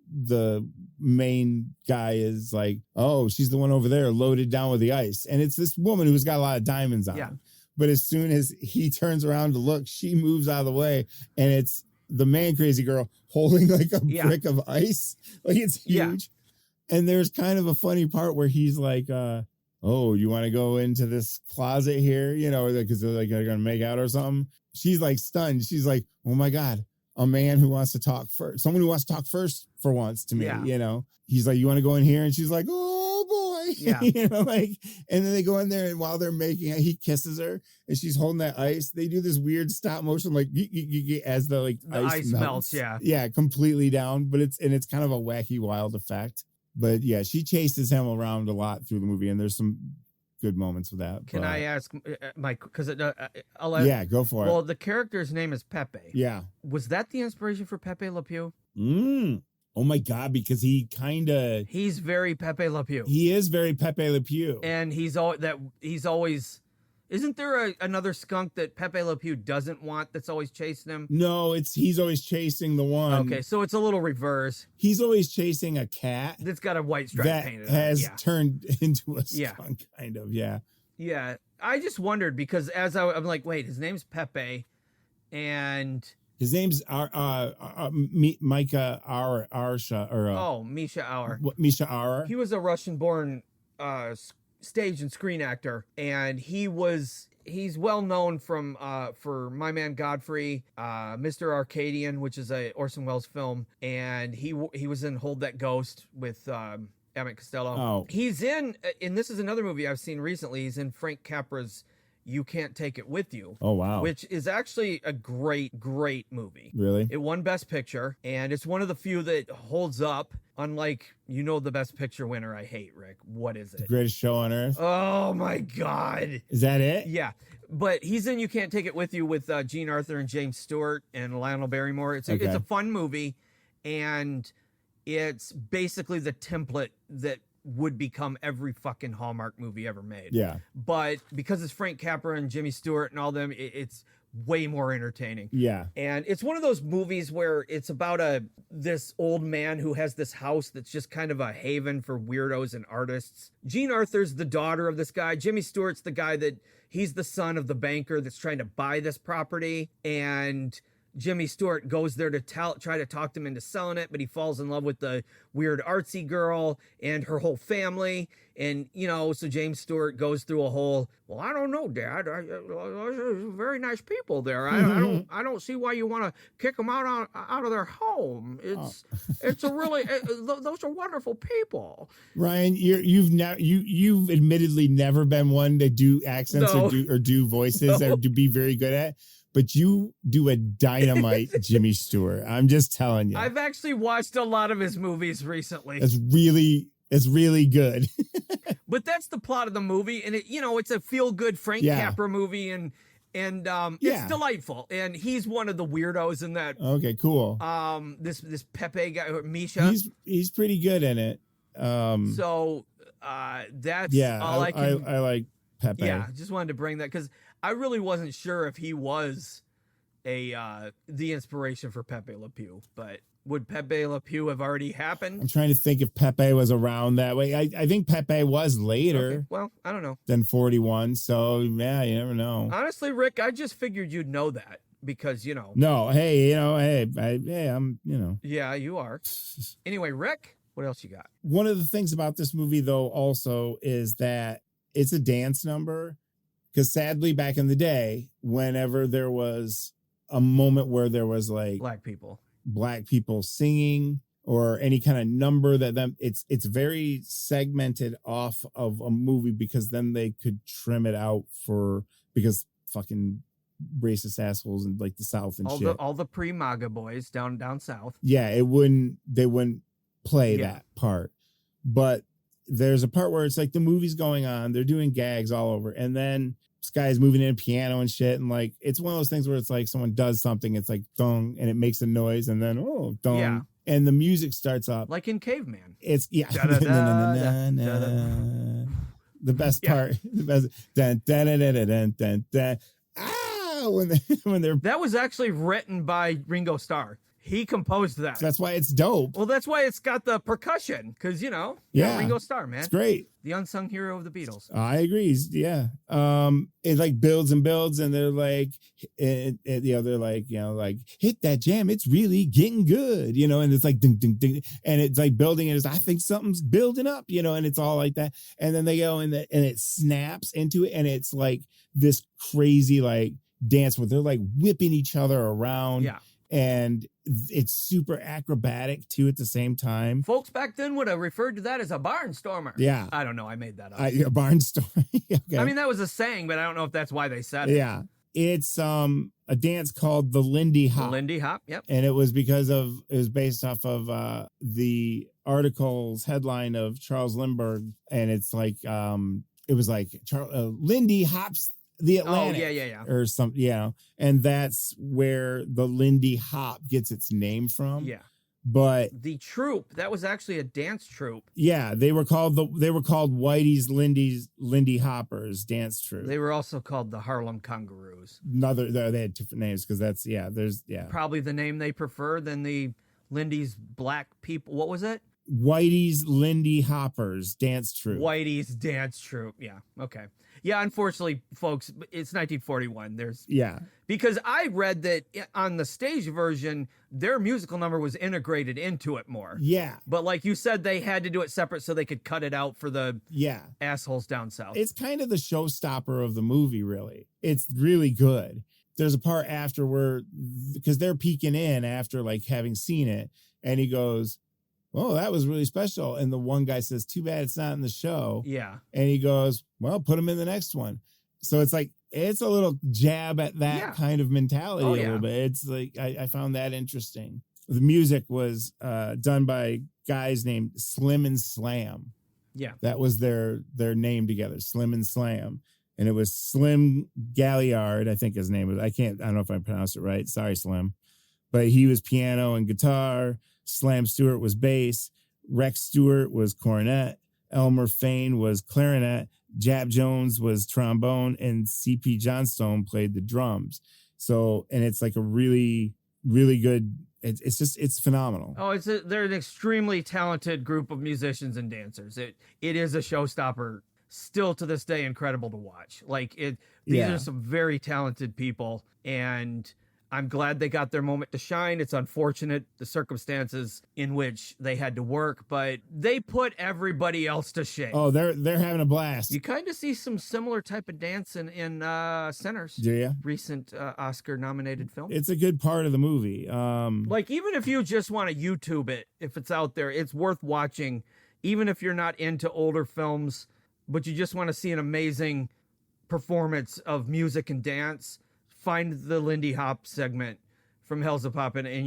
the main guy is like, oh, she's the one over there loaded down with the ice. And it's this woman who's got a lot of diamonds on. Yeah. But as soon as he turns around to look, she moves out of the way, and it's the man crazy girl holding like a brick of ice. Like it's huge. Yeah. And there's kind of a funny part where he's like, oh, you want to go into this closet here? You know, because they're like, they're going to make out or something. She's like stunned. She's like, oh my God, a man who wants to talk first, someone who wants to talk first for once to me, you know? He's like, you want to go in here? And she's like, oh boy. Yeah. You know, like, and then they go in there, and while they're making it, he kisses her, and she's holding that ice. They do this weird stop motion, like as the ice melts. Yeah. Completely down. But it's kind of a wacky, wild effect. But yeah, she chases him around a lot through the movie, and there's some good moments with that. Can I ask, Mike? Because go for it. Well, the character's name is Pepe. Yeah. Was that the inspiration for Pepe Le Pew? Oh my God, because he's very Pepe Le Pew. He is very Pepe Le Pew, and he's always. Isn't there another skunk that Pepe Le Pew doesn't want that's always chasing him? No, he's always chasing the one. Okay, so it's a little reverse. He's always chasing a cat that's got a white stripe painted. That has turned into a skunk, kind of. Yeah. Yeah, I just wondered because I'm like, wait, his name's Pepe, and his name's Micah Arsha, or Misha Auer. Misha Auer. He was a Russian-born stage and screen actor, and he's well known from for My Man Godfrey, Mr. Arcadian, which is a Orson Welles film, and he was in Hold That Ghost with Abbott Costello. Oh. He's in, and this is another movie I've seen recently. He's in Frank Capra's You Can't Take It With You. Oh, wow. Which is actually a great movie. Really? It won Best Picture, and it's one of the few that holds up. Unlike, the Best Picture winner I hate, Rick. What is it? Greatest Show on Earth. Oh my God. Is that it? Yeah. But he's in You Can't Take It With You with Gene Arthur and James Stewart and Lionel Barrymore. It's a fun movie, and it's basically the template that would become every fucking Hallmark movie ever made. Yeah. But because it's Frank Capra and Jimmy Stewart and all them, it's way more entertaining. Yeah. And it's one of those movies where it's about this old man who has this house that's just kind of a haven for weirdos and artists. Jean Arthur's the daughter of this guy. Jimmy Stewart's the guy he's the son of the banker that's trying to buy this property. And Jimmy Stewart goes there to try to talk them into selling it, but he falls in love with the weird artsy girl and her whole family. And, so James Stewart goes through a whole, well, I don't know, Dad. There's very nice people there. I don't see why you want to kick them out of their home. It's a really, those are wonderful people. Ryan, you've admittedly never been one to do accents No. or do voices or to be very good at. But you do a dynamite Jimmy Stewart. I'm just telling you. I've actually watched a lot of his movies recently. It's really good. But that's the plot of the movie, and it's a feel-good Frank Capra movie, and it's delightful. And he's one of the weirdos in that. Okay, cool. This Pepe guy, Misha. He's pretty good in it. That's all I can. I like Pepe. Yeah, just wanted to bring that because I really wasn't sure if he was the inspiration for Pepe Le Pew, but would Pepe Le Pew have already happened? I'm trying to think if Pepe was around that way. I think Pepe was later. Okay. Well, I don't know. Than 41, so yeah, you never know. Honestly, Rick, I just figured you'd know that because No, hey, I'm Yeah, you are. Anyway, Rick, what else you got? One of the things about this movie, though, also is that it's a dance number. Because sadly, back in the day, whenever there was a moment where there was like black people singing or any kind of number it's very segmented off of a movie because then they could trim it out because fucking racist assholes in like the South and shit. All the pre-MAGA boys down south. Yeah, they wouldn't play that part. But there's a part where it's like the movie's going on, they're doing gags all over, and then this guy's moving in a piano and shit, and like it's one of those things where it's like someone does something, it's like dong, and it makes a noise, and then dong, and the music starts up like in Caveman. It's the best part, when they're that was actually written by Ringo Starr. He composed that. That's why it's dope. Well, that's why it's got the percussion, because Ringo Starr, man, it's great. The unsung hero of the Beatles. I agree. Yeah. It like builds and builds, and they're like, they're like, like hit that jam. It's really getting good, and it's like ding, ding, ding, and it's like building. And I think something's building up, and it's all like that. And then they go and it snaps into it, and it's like this crazy like dance where they're like whipping each other around. Yeah. And it's super acrobatic too at the same time. Folks back then would have referred to that as a barnstormer. Yeah. I don't know. I made that up. A barnstormer. Okay. I mean, that was a saying, but I don't know if that's why they said it. Yeah. It's a dance called the Lindy Hop. The Lindy Hop, yep. And it was based off of the article's headline of Charles Lindbergh. And it's like, it was like Lindy Hops the Atlantic. Oh, yeah. Or something, and that's where the Lindy Hop gets its name from. Yeah. But the troupe, that was actually a dance troupe. Yeah, they were called Whitey's Lindy Hoppers dance troupe. They were also called the Harlem Kangaroos. They had different names because probably the name they prefer than the Lindy's Black People. What was it? Whitey's Lindy Hopper's dance troupe. Whitey's dance troupe. Yeah. Okay. Yeah. Unfortunately, folks, it's 1941. Because I read that on the stage version, their musical number was integrated into it more. Yeah. But like you said, they had to do it separate so they could cut it out for the assholes down south. It's kind of the showstopper of the movie, really. It's really good. There's a part after where, because they're peeking in after like having seen it, and he goes, "Oh, that was really special." And the one guy says, "Too bad it's not in the show." Yeah. And he goes, "Well, put him in the next one." So it's like, it's a little jab at that kind of mentality a little bit. It's like, I found that interesting. The music was done by guys named Slim and Slam. Yeah. That was their name together, Slim and Slam. And it was Slim Galliard, I think his name was. I don't know if I pronounced it right. Sorry, Slim. But he was piano and guitar. Slam Stewart was bass. Rex Stewart was cornet. Elmer Fain was clarinet. Jab Jones was trombone. And C.P. Johnstone played the drums. So, and it's like a really, really good, it's phenomenal. Oh, they're an extremely talented group of musicians and dancers. It is a showstopper. Still to this day, incredible to watch. These are some very talented people, and I'm glad they got their moment to shine. It's unfortunate the circumstances in which they had to work, but they put everybody else to shame. Oh, they're having a blast. You kind of see some similar type of dancing in Sinners. Do you? Recent Oscar-nominated film. It's a good part of the movie. Even if you just want to YouTube it, if it's out there, it's worth watching. Even if you're not into older films, but you just want to see an amazing performance of music and dance, find the Lindy Hop segment from Hellzapoppin, and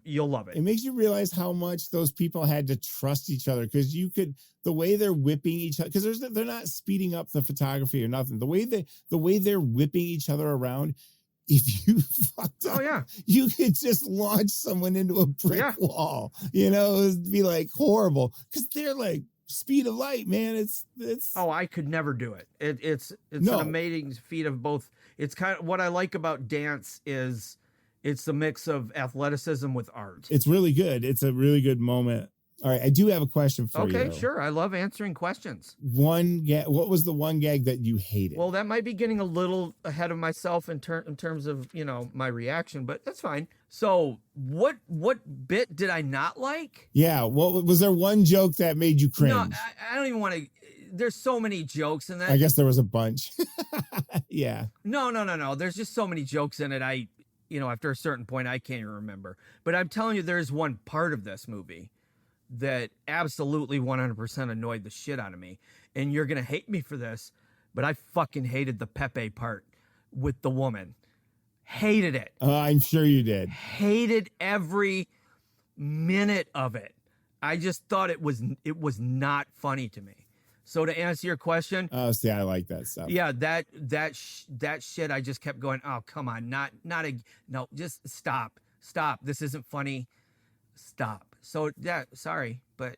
you'll love it. It makes you realize how much those people had to trust each other, because the way they're whipping each other, because they're not speeding up the photography or nothing. The way they're whipping each other around, if you fucked up, you could just launch someone into a brick wall. It would be like horrible, because they're like speed of light, man. It's I could never do it. It's an amazing feat of both. It's kind of what I like about dance is it's the mix of athleticism with art. It's really good. It's a really good moment. All right, I do have a question for you. Okay, sure. I love answering questions. What was the one gag that you hated? Well, that might be getting a little ahead of myself in terms of, my reaction, but that's fine. So what bit did I not like? Yeah. What was there one joke that made you cringe? No, I don't even want to. There's so many jokes in that. I guess there was a bunch. Yeah. No. There's just so many jokes in it. After a certain point, I can't even remember. But I'm telling you, there's one part of this movie that absolutely 100% annoyed the shit out of me. And you're going to hate me for this, but I fucking hated the Pepe part with the woman. Hated it. I'm sure you did. Hated every minute of it. I just thought it was not funny to me. So to answer your question, see, I like that stuff. Yeah, that shit. I just kept going. Oh, come on, no, just stop. This isn't funny. Stop. So yeah, sorry, but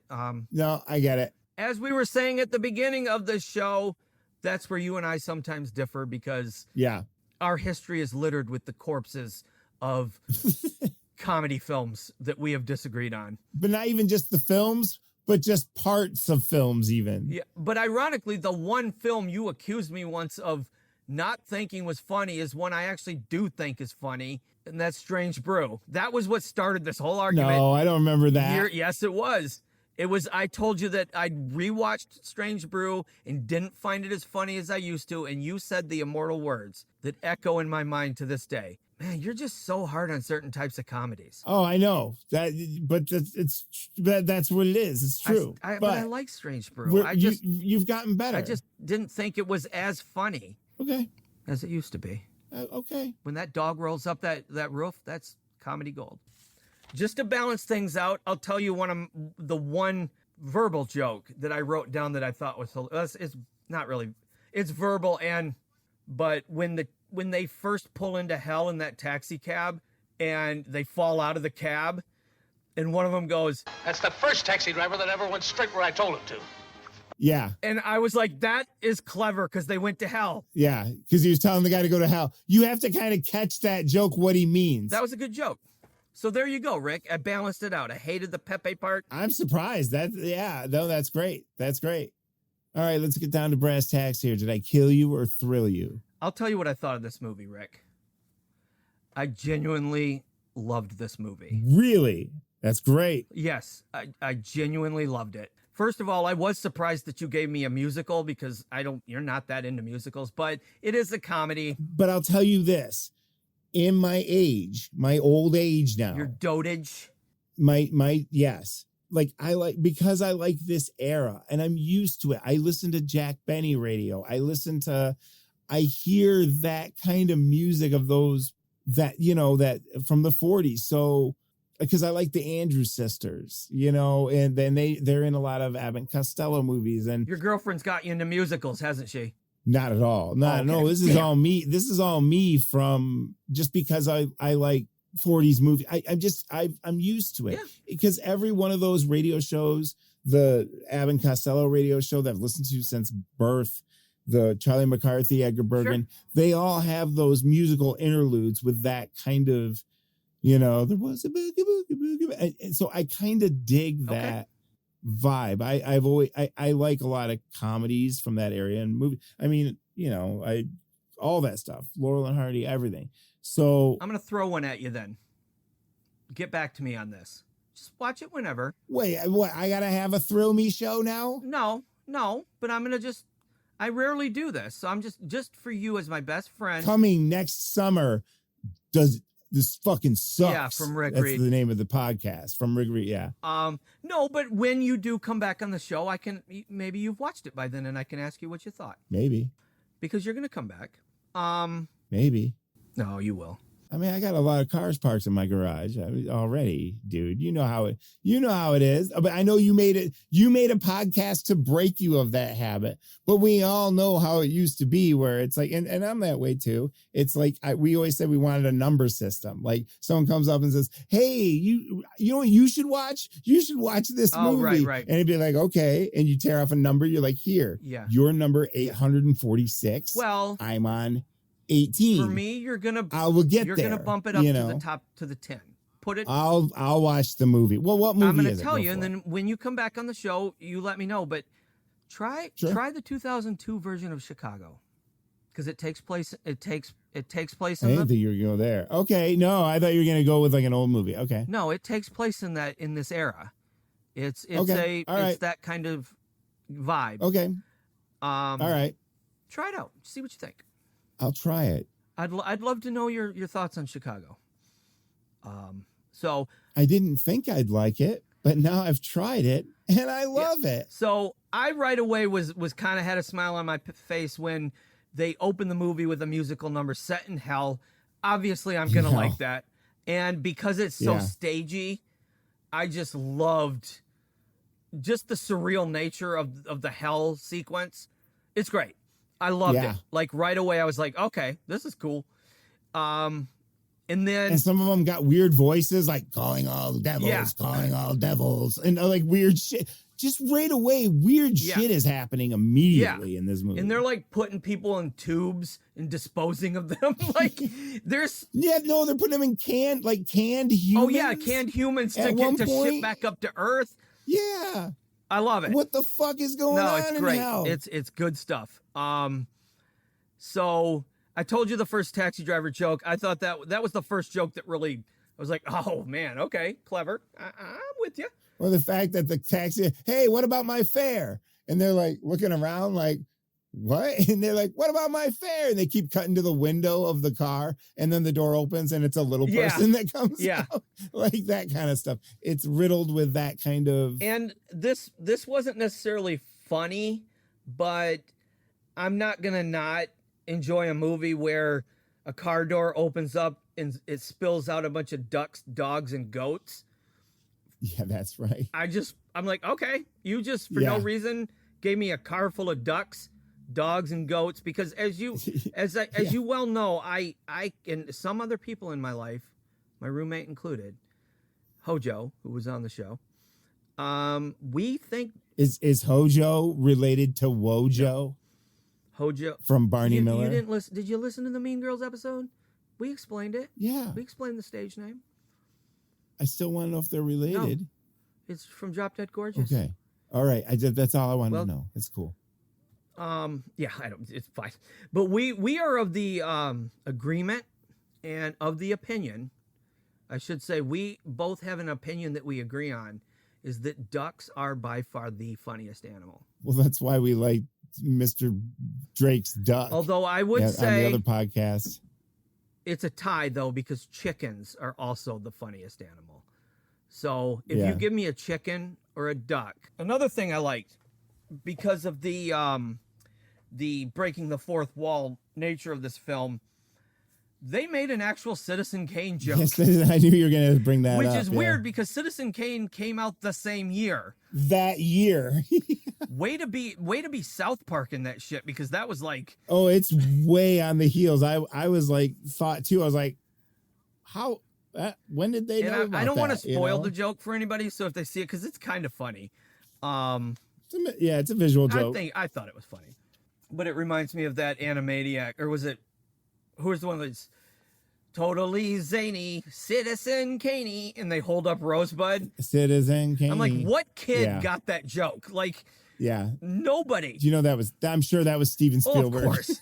no, I get it. As we were saying at the beginning of the show, that's where you and I sometimes differ, because our history is littered with the corpses of comedy films that we have disagreed on. But not even just the films, but just parts of films even. Yeah, but ironically, the one film you accused me once of not thinking was funny is one I actually do think is funny, and that's Strange Brew. That was what started this whole argument. No, I don't remember that. Yes, it was. I told you that I'd rewatched Strange Brew and didn't find it as funny as I used to, and you said the immortal words that echo in my mind to this day. Man, you're just so hard on certain types of comedies. Oh, I know that, but that's what it is. It's true. But I like Strange Brew. You've gotten better. I just didn't think it was as funny. Okay. As it used to be. Okay. When that dog rolls up that roof, that's comedy gold. Just to balance things out, I'll tell you one verbal joke that I wrote down that I thought was hilarious. It's not really. It's verbal, but when they first pull into hell in that taxi cab and they fall out of the cab, and one of them goes, "That's the first taxi driver that ever went straight where I told him to." Yeah. And I was like, that is clever, because they went to hell. Yeah, because he was telling the guy to go to hell. You have to kind of catch that joke, what he means. That was a good joke. So there you go, Rick. I balanced it out. I hated the Pepe part. I'm surprised. That's great. That's great. All right, let's get down to brass tacks here. Did I kill you or thrill you? I'll tell you what I thought of this movie, Rick. I genuinely loved this movie. Really? That's great. Yes, I genuinely loved it. First of all, I was surprised that you gave me a musical because you're not that into musicals, but it is a comedy. But I'll tell you this. In my old age now. Your dotage. Yes. Because I like this era and I'm used to it. I listen to Jack Benny radio. I hear that kind of music of those that from the 40s. So, because I like the Andrews sisters, and then they're in a lot of Abbott and Costello movies. And your girlfriend's got you into musicals, hasn't she? Not at all. No, this is all me. This is all me from just because I like 40s movies. I'm used to it because every one of those radio shows, the Abbott and Costello radio show that I've listened to since birth, the Charlie McCarthy, Edgar Bergen, they all have those musical interludes with that kind of, there was a boogie, boogie, boogie. And so I kind of dig that vibe. I like a lot of comedies from that area and movies. I mean, all that stuff, Laurel and Hardy, everything. So I'm going to throw one at you then. Get back to me on this. Just watch it whenever. Wait, what? I got to have a thrill me show now? No, but I'm going to I rarely do this. So I'm just for you as my best friend. Coming next summer. This fucking sucks. Yeah, from Rick That's Reed. the name of the podcast. From Rick Reed, yeah. No, but when you do come back on the show, maybe you've watched it by then and I can ask you what you thought. Maybe. Because you're going to come back. Maybe. No, you will. I mean, I got a lot of cars parked in my garage already, dude. You know how it is. But I know you made a podcast to break you of that habit. But we all know how it used to be, where it's like, and I'm that way too. It's like we always said we wanted a number system. Like someone comes up and says, "Hey, you know what you should watch? You should watch this movie." Right. And it'd be like, okay, and you tear off a number. You're like, here, you're number 846. Well, I'm on 18. For me, you're gonna bump it up to the top to the 10. Put it. I'll watch the movie. Well, what movie? I'm gonna is tell it? you, and then when you come back on the show, you let me know. But try the 2002 version of Chicago, because it takes place. It takes place. I didn't think you were going to go there. Okay, no, I thought you were going to go with like an old movie. Okay, no, it takes place in this era. It's okay. It's that kind of vibe. Okay. All right. Try it out. See what you think. I'll try it. I'd love to know your thoughts on Chicago. So I didn't think I'd like it, but now I've tried it and I love it. So I right away was kind of had a smile on my face when they opened the movie with a musical number set in hell. Obviously, I'm gonna like that, and because it's so stagey, I just loved just the surreal nature of the hell sequence. It's great. I loved it. Like right away, I was like, okay, this is cool. And some of them got weird voices, like calling all devils, and like weird shit. Just right away, weird shit is happening immediately in this movie. And they're like putting people in tubes and disposing of them. Like there's they're putting them in canned humans. Oh yeah, canned humans to get to ship back up to Earth. Yeah. I love it. What the fuck is going on? No, it's great. In hell? It's good stuff. So I told you the first Taxi Driver joke. I thought that was the first joke that really, I was like, oh man, okay, clever. I'm with you. Or the fact that the taxi, hey, what about my fare? And they're like looking around like, what? And they're like, what about my fare? And they keep cutting to the window of the car, and then the door opens and it's a little person that comes out. Like that kind of stuff. It's riddled with that kind of. And this wasn't necessarily funny, but I'm not going to not enjoy a movie where a car door opens up and it spills out a bunch of ducks, dogs, and goats. Yeah, that's right. I'm like, okay, you just for no reason gave me a car full of ducks, dogs, and goats, because as you well know, I and some other people in my life, my roommate included, Hojo, who was on the show, we think is Hojo related to Wojo? Hojo from Barney Miller. You didn't listen? Did you listen to the Mean Girls episode? We explained it. Yeah, we explained the stage name. I still want to know if they're related. No, it's from Drop Dead Gorgeous. Okay. All right. That's all I wanted to know. It's cool. Yeah, it's fine. But we are of the agreement and of the opinion. I should say we both have an opinion that we agree on, is that ducks are by far the funniest animal. Well, that's why we like Mr. Drake's duck. Although I would say on the other podcast, it's a tie though, because chickens are also the funniest animal. So if you give me a chicken or a duck, another thing I liked because of the breaking the fourth wall nature of this film, they made an actual Citizen Kane joke. Yes, I knew you were going to bring that up. Which is weird because Citizen Kane came out the same year. That year. way to be South Park in that shit, because that was like, oh, it's way on the heels. I was like, thought too. I was like, how? When did they know about I don't want to spoil the the joke for anybody, so if they see it, because it's kind of funny. It's a visual joke. I thought it was funny, but it reminds me of that Animaniac, or was it? Who's the one that's totally zany, Citizen Kane, and they hold up Rosebud? Citizen Kane. I'm like, what kid got that joke? Like, nobody. Do you know I'm sure that was Steven Spielberg. Oh, of course.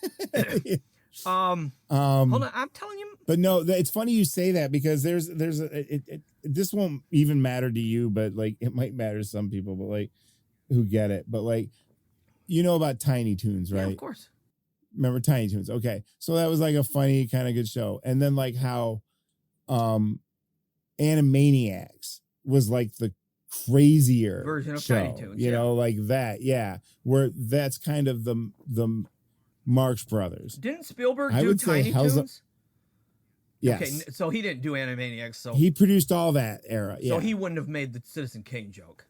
Hold on, I'm telling you. But no, it's funny you say that, because this won't even matter to you, but like it might matter to some people, but like who get it. But like, you know about Tiny Toons, right? Yeah, of course. Remember Tiny Toons? Okay, so that was like a funny kind of good show, and then like how, Animaniacs was like the crazier version of show, Tiny Toons, you know, like that, where that's kind of the Marx Brothers. Didn't Spielberg do Tiny Toons? Yes. Okay, so he didn't do Animaniacs. So he produced all that era. Yeah. So he wouldn't have made the Citizen Kane joke.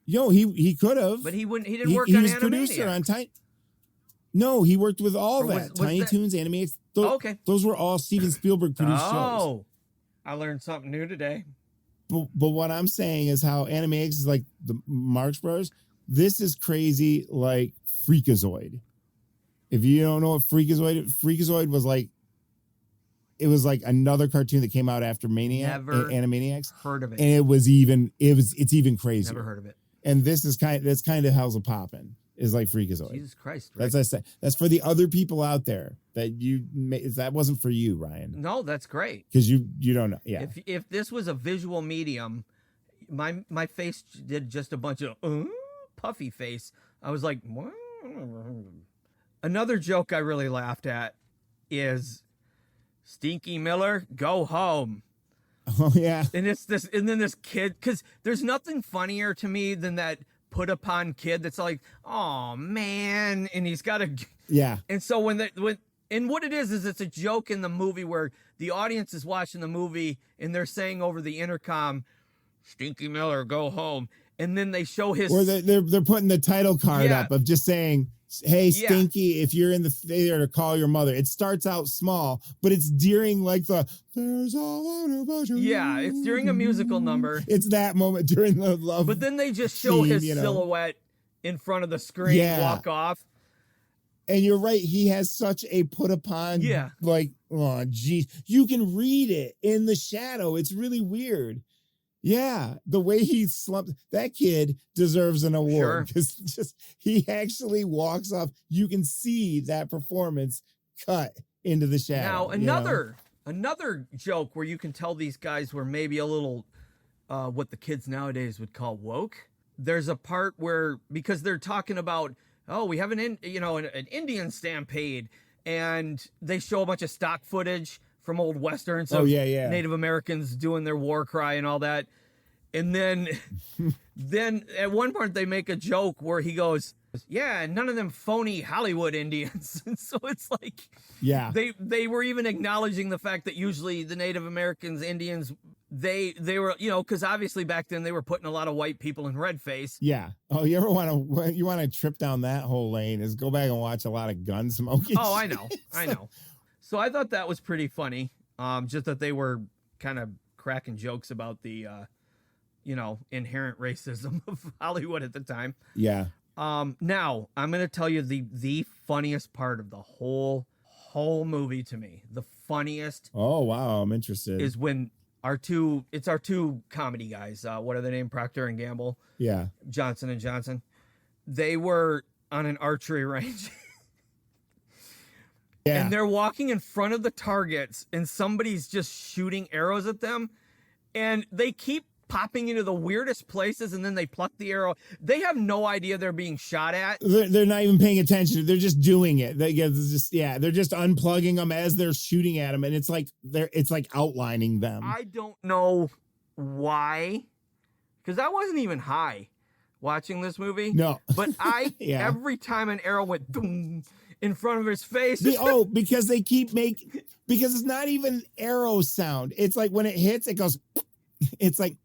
He could have, but he wouldn't. He didn't work on Animaniacs. He was producer on Tiny. No, he worked with all that. Tiny Toons, Animaniacs. Okay. Those were all Steven Spielberg produced shows. Oh, I learned something new today. But what I'm saying is how Animaniacs is like the Marx Brothers. This is crazy like Freakazoid. If you don't know what Freakazoid was like, it was like another cartoon that came out after Animaniacs. Heard of it. And it's even crazier. Never heard of it. And this is kind of Hellzapoppin. Is like Freakazoid. Jesus Christ. Rick. That's for the other people out there that wasn't for you, Ryan. No, that's great. Because you don't know. Yeah. If this was a visual medium, my face did just a bunch of puffy face. I was like, what? Another joke I really laughed at is Stinky Miller, go home. Oh yeah. And then this kid, because there's nothing funnier to me than that put upon kid that's like, oh man, and he's got a And so what it is it's a joke in the movie where the audience is watching the movie and they're saying over the intercom, Stinky Miller, go home, and then they show his, or they're putting the title card up of just saying, hey Stinky, if you're in the theater to call your mother. It starts out small, but it's during like there's all on about you. Yeah, it's during a musical number. It's that moment during the love. But then they just show his silhouette in front of the screen walk off. And you're right, he has such a put upon. Yeah. Like, oh geez, you can read it in the shadow. It's really weird. Yeah, the way he slumped, that kid deserves an award because he actually walks off. You can see that performance cut into the shadow. Now another joke where you can tell these guys were maybe a little what the kids nowadays would call woke. There's a part where, because they're talking about, we have an Indian stampede, and they show a bunch of stock footage from old westerns of Native Americans doing their war cry and all that. And then at one part they make a joke where he goes, yeah, none of them phony Hollywood Indians. And so it's like, they were even acknowledging the fact that usually the Native Americans, Indians, they were, because obviously back then they were putting a lot of white people in red face. Yeah. Oh, you want to trip down that whole lane is go back and watch a lot of gun smoking. Oh, I know. So I thought that was pretty funny. Just that they were kind of cracking jokes about the, inherent racism of Hollywood at the time. Yeah. Now I'm going to tell you the funniest part of the whole movie to me. The funniest. Oh, wow. I'm interested. Is when It's our two comedy guys. What are their name? Procter and Gamble. Yeah. Johnson and Johnson. They were on an archery range. Yeah. And they're walking in front of the targets and somebody's just shooting arrows at them. And they keep popping into the weirdest places and then they pluck the arrow. They have no idea they're being shot at. They're not even paying attention. They're just doing it. They're just unplugging them as they're shooting at them. And it's like outlining them. I don't know why, because I wasn't even high watching this movie. No. But every time an arrow went boom in front of his face. Because they keep because it's not even arrow sound. It's like when it hits, it goes, it's like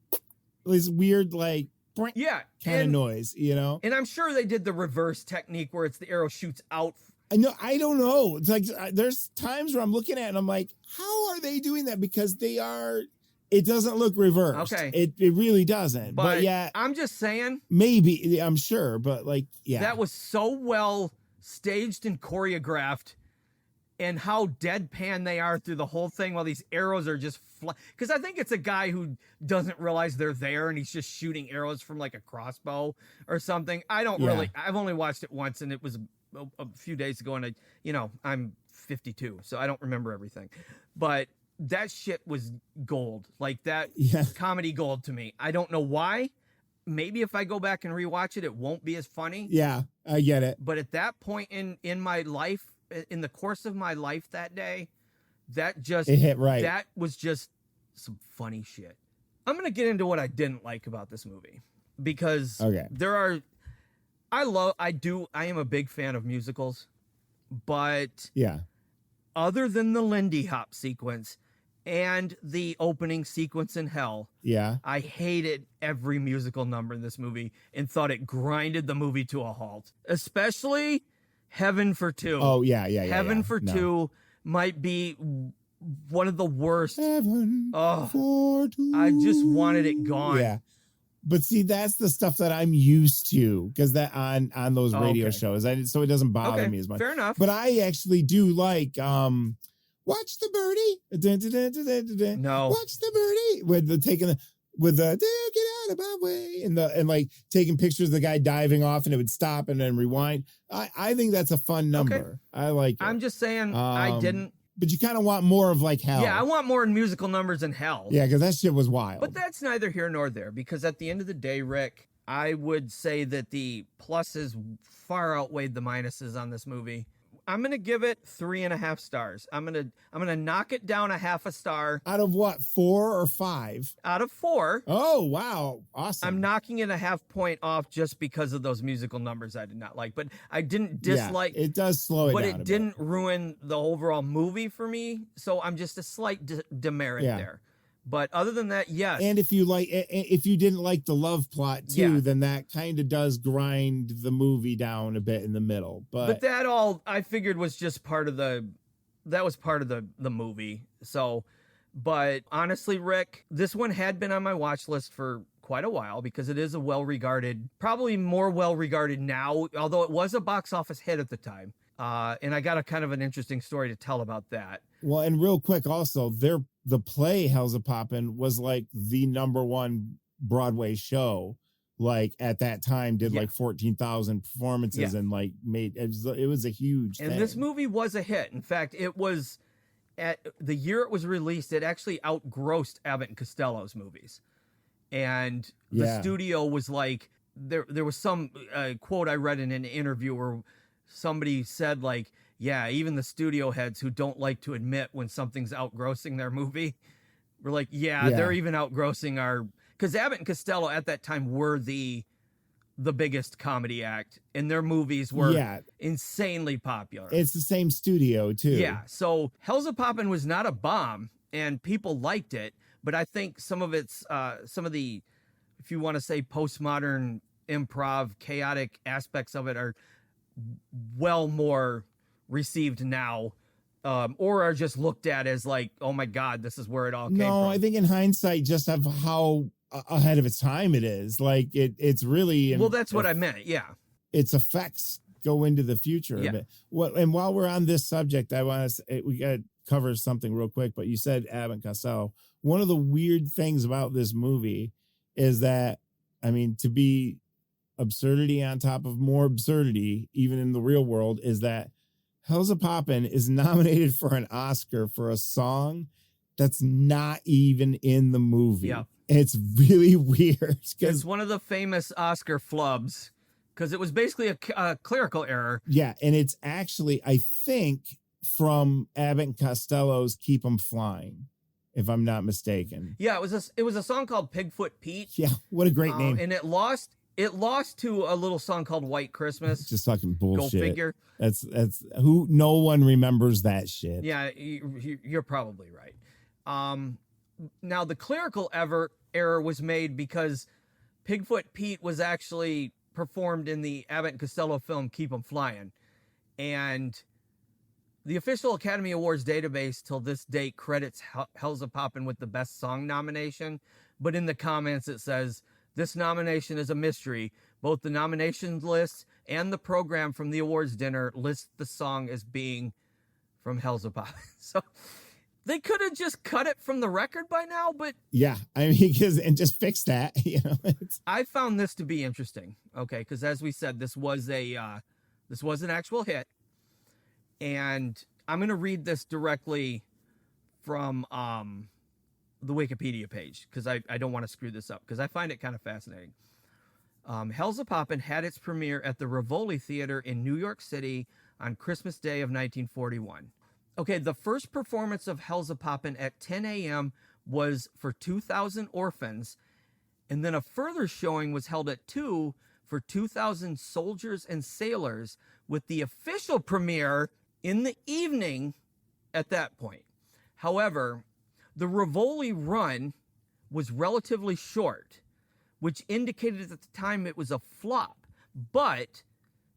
this weird, like, kind of noise, you know? And I'm sure they did the reverse technique where it's the arrow shoots out. I don't know. It's like, there's times where I'm looking at it and I'm like, how are they doing that? Because it doesn't look reversed. Okay. It really doesn't. But yeah. I'm just saying. Maybe, I'm sure, but like, yeah. That was so well staged and choreographed, and how deadpan they are through the whole thing while these arrows are just because I think it's a guy who doesn't realize they're there and he's just shooting arrows from like a crossbow or something. I've only watched it once and it was a few days ago, and I'm 52, so I don't remember everything, but that shit was gold. Like that comedy gold to me. I don't know why. Maybe if I go back and rewatch it, it won't be as funny. Yeah, I get it. But at that point in my life, in the course of my life that day, it hit right. That was just some funny shit. I'm going to get into what I didn't like about this movie, because I am a big fan of musicals, but other than the Lindy Hop sequence and the opening sequence in Hell, I hated every musical number in this movie and thought it grinded the movie to a halt, especially Heaven for Two. Oh, yeah. Heaven for Two might be one of the worst. Heaven for Two. I just wanted it gone. Yeah. But see, that's the stuff that I'm used to, because that on those radio shows, so it doesn't bother me as much. Fair enough. But I actually do like Watch the Birdie. Dun, dun, dun, dun, dun, dun. No. Watch the Birdie with the get out of my way, and like taking pictures of the guy diving off, and it would stop and then rewind. I think that's a fun number. Okay. I like it. I'm just saying I didn't. But you kind of want more of like Hell. Yeah, I want more in musical numbers in Hell. Yeah, because that shit was wild. But that's neither here nor there, because at the end of the day, Rick, I would say that the pluses far outweighed the minuses on this movie. I'm gonna give it 3.5 stars. I'm gonna knock it down a half a star. Out of what, 4 or 5? Out of 4. Oh wow, awesome! I'm knocking it a half point off just because of those musical numbers I did not like, but I didn't dislike. Yeah, it does slow it down, but it didn't ruin the overall movie for me. So I'm just a slight demerit there. But other than that, yes. And if you didn't like the love plot too, then that kind of does grind the movie down a bit in the middle. But that all I figured was just part of the movie. So, but honestly, Rick, this one had been on my watch list for quite a while, because it is a well-regarded, probably more well-regarded now, although it was a box office hit at the time. And I got a kind of an interesting story to tell about that. Well, and real quick also, the play Hellzapoppin was like the #1 Broadway show, like at that time, did like 14,000 performances and like it was a huge thing. And this movie was a hit. In fact, it was at the year it was released, it actually outgrossed Abbott and Costello's movies. And the studio was like, there was some quote I read in an interview where somebody said like, yeah, even the studio heads who don't like to admit when something's outgrossing their movie, we're like, they're even outgrossing our, because Abbott and Costello at that time were the biggest comedy act, and their movies were insanely popular. It's the same studio too. Yeah, so Hellzapoppin was not a bomb, and people liked it, but I think some of its, some of the, if you want to say postmodern improv, chaotic aspects of it are well more received now, or are just looked at as like, oh my God, this is where it all came from. No, I think in hindsight, just of how ahead of its time it is. Like it's really well, that's what I meant. Yeah, its effects go into the future of it. Well, and while we're on this subject, I want to say we got cover something real quick, but you said Abbott and Costello. One of the weird things about this movie is that, I mean, to be absurdity on top of more absurdity, even in the real world, is that Hellzapoppin is nominated for an Oscar for a song that's not even in the movie. Yeah. It's really weird. It's one of the famous Oscar flubs because it was basically a clerical error. Yeah, and it's actually, I think, from Abbott and Costello's "Keep 'Em Flying," if I'm not mistaken. Yeah, it was a song called Pigfoot Pete. Yeah, what a great name. And it lost to a little song called White Christmas. Just fucking bullshit. Go figure. That's who. No one remembers that shit. Yeah, you're probably right. Now the clerical error was made because Pigfoot Pete was actually performed in the Abbott and Costello film Keep 'Em Flying, and the official Academy Awards database till this date credits Hellzapoppin with the Best Song nomination, but in the comments it says this nomination is a mystery. Both the nominations list and the program from the awards dinner list the song as being from Hellzapoppin. So they could have just cut it from the record by now, but yeah, I mean, and just fix that. You know, I found this to be interesting. Okay, because as we said, this was an actual hit, and I'm going to read this directly from the Wikipedia page because I don't want to screw this up because I find it kind of fascinating. Hellzapoppin had its premiere at the Rivoli Theater in New York City on Christmas Day of 1941. Okay, the first performance of Hellzapoppin at 10 a.m. was for 2,000 orphans, and then a further showing was held at 2 for 2,000 soldiers and sailors, with the official premiere in the evening at that point. However, the Rivoli run was relatively short, which indicated at the time it was a flop, but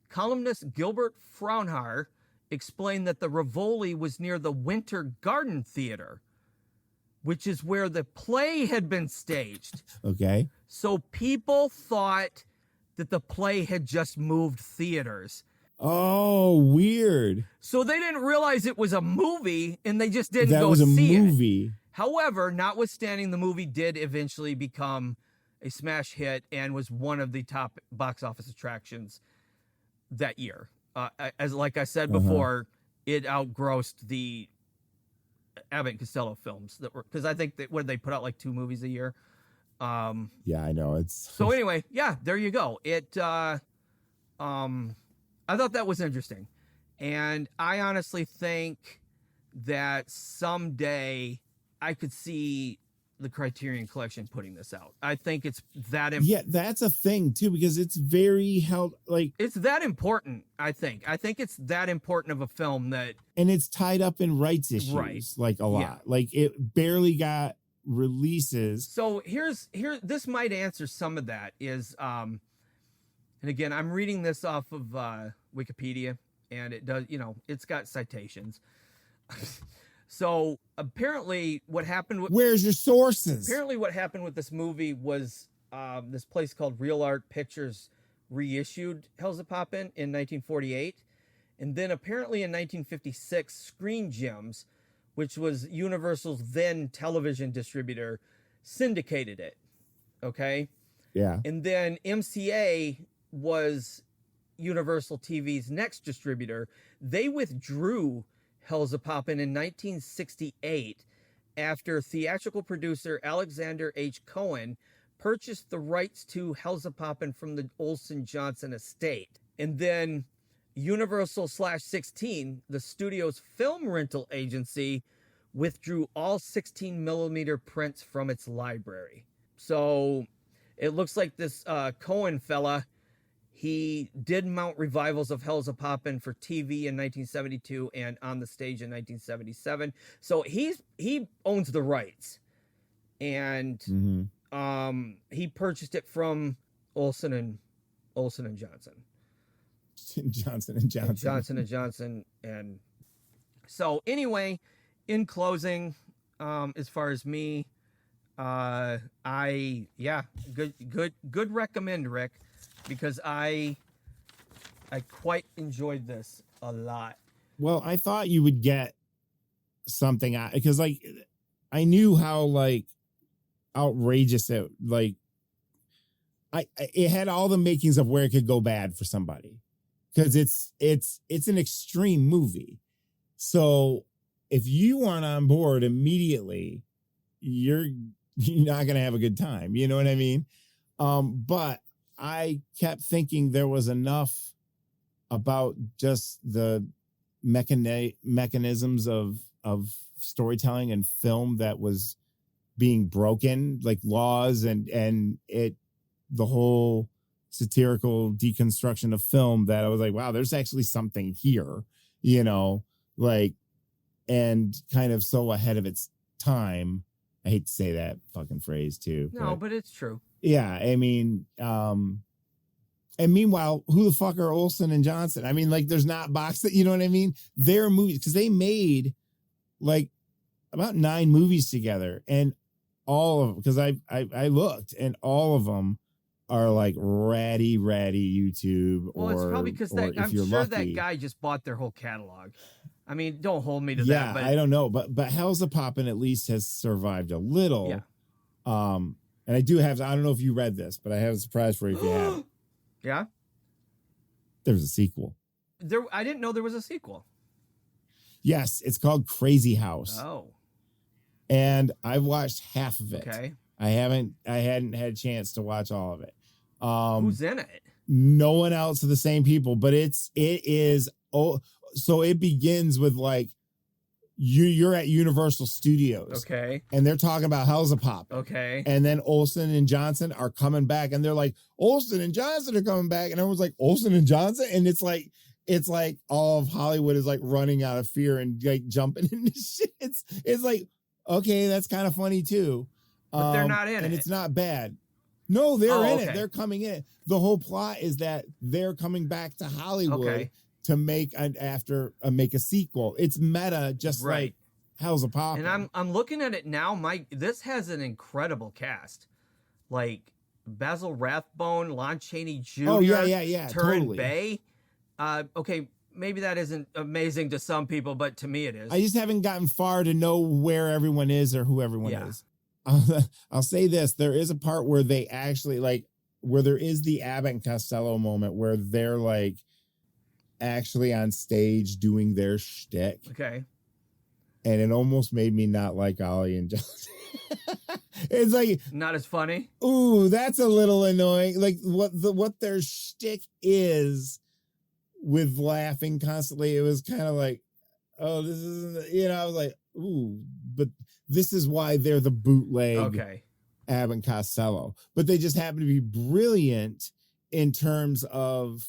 columnist Gilbert Fraunhar explained that the Rivoli was near the Winter Garden Theater, which is where the play had been staged. Okay. So people thought that the play had just moved theaters. Oh, weird. So they didn't realize it was a movie, and they just didn't that go was a see movie. it. However, notwithstanding, the movie did eventually become a smash hit and was one of the top box office attractions that year. As like I said before, it outgrossed the Abbott and Costello films that were, because I think that they put out like 2 movies a year. Yeah, I know. It's so anyway, yeah, there you go. I thought that was interesting, and I honestly think that someday I could see the Criterion Collection putting this out. I think it's that important. Yeah, that's a thing too, because it's very it's that important. I think it's that important of a film that, and it's tied up in rights issues, right, like a lot. Yeah. Like it barely got releases. So this might answer some of that. Is and again, I'm reading this off of Wikipedia, and it does, it's got citations. So apparently what happened with... Where's your sources? Apparently what happened with this movie was this place called Real Art Pictures reissued Hellzapoppin in 1948. And then apparently in 1956, Screen Gems, which was Universal's then television distributor, syndicated it. Okay? Yeah. And then MCA was Universal TV's next distributor. They withdrew Hellzapoppin in 1968 after theatrical producer Alexander H. Cohen purchased the rights to Hellzapoppin from the Olsen-Johnson estate. And then Universal/16, the studio's film rental agency, withdrew all 16mm prints from its library. So it looks like this Cohen fella, he did mount revivals of Hellzapoppin for TV in 1972 and on the stage in 1977. So he owns the rights, and he purchased it from Olsen and Johnson. Johnson and Johnson. And so anyway, in closing, as far as me, good recommend, Rick. Because I quite enjoyed this a lot. Well, I thought you would get something because like I knew how like outrageous it like it had all the makings of where it could go bad for somebody because it's an extreme movie. So if you aren't on board immediately, you're not gonna have a good time. You know what I mean? But I kept thinking there was enough about just the mechanisms of storytelling and film that was being broken, like laws and the whole satirical deconstruction of film, that I was like, wow, there's actually something here, you know, like, and kind of so ahead of its time. I hate to say that fucking phrase too. No, but it's true. Yeah, I mean, and meanwhile, who the fuck are Olsen and Johnson? I mean, like, there's not boxes, you know what I mean? Their movies, because they made like about 9 movies together, and all of them, because I looked, and all of them are like ratty YouTube. Well, it's probably because I'm sure lucky, that guy just bought their whole catalog. I mean, don't hold me to that. But I don't know, but Hellzapoppin at least has survived a little. Yeah. And I don't know if you read this, but I have a surprise for you if you have. Yeah. There's a sequel. I didn't know there was a sequel. Yes, it's called Crazy House. Oh. And I've watched half of it. Okay. I hadn't had a chance to watch all of it. Who's in it? No one else of the same people, but it is. Oh, so it begins with like you're at Universal Studios. Okay. And they're talking about Hellzapoppin. Okay. And then Olsen and Johnson are coming back, and they're like, Olsen and Johnson are coming back, and everyone's like, Olsen and Johnson, and it's like all of Hollywood is like running out of fear and like jumping into shit. It's like, okay, that's kind of funny too. But they're not in it. And it's not bad. No, they're in okay. it. They're coming in. The whole plot is that they're coming back to Hollywood to make make a sequel. It's meta, just like Hellzapoppin. And I'm looking at it now. This has an incredible cast, like Basil Rathbone, Lon Chaney Jr. Oh yeah, Turin totally. Bay. Okay, maybe that isn't amazing to some people, but to me it is. I just haven't gotten far to know where everyone is or who everyone is. I'll say this: there is a part where they actually where there is the Abbott and Costello moment where they're like actually on stage doing their shtick. Okay. And it almost made me not like Ollie and Johnson. It's like not as funny. Ooh, that's a little annoying. Like what their shtick is with laughing constantly. It was kind of like, oh, this isn't, I was like, ooh, but this is why they're the bootleg Abbott and Costello. But they just happen to be brilliant in terms of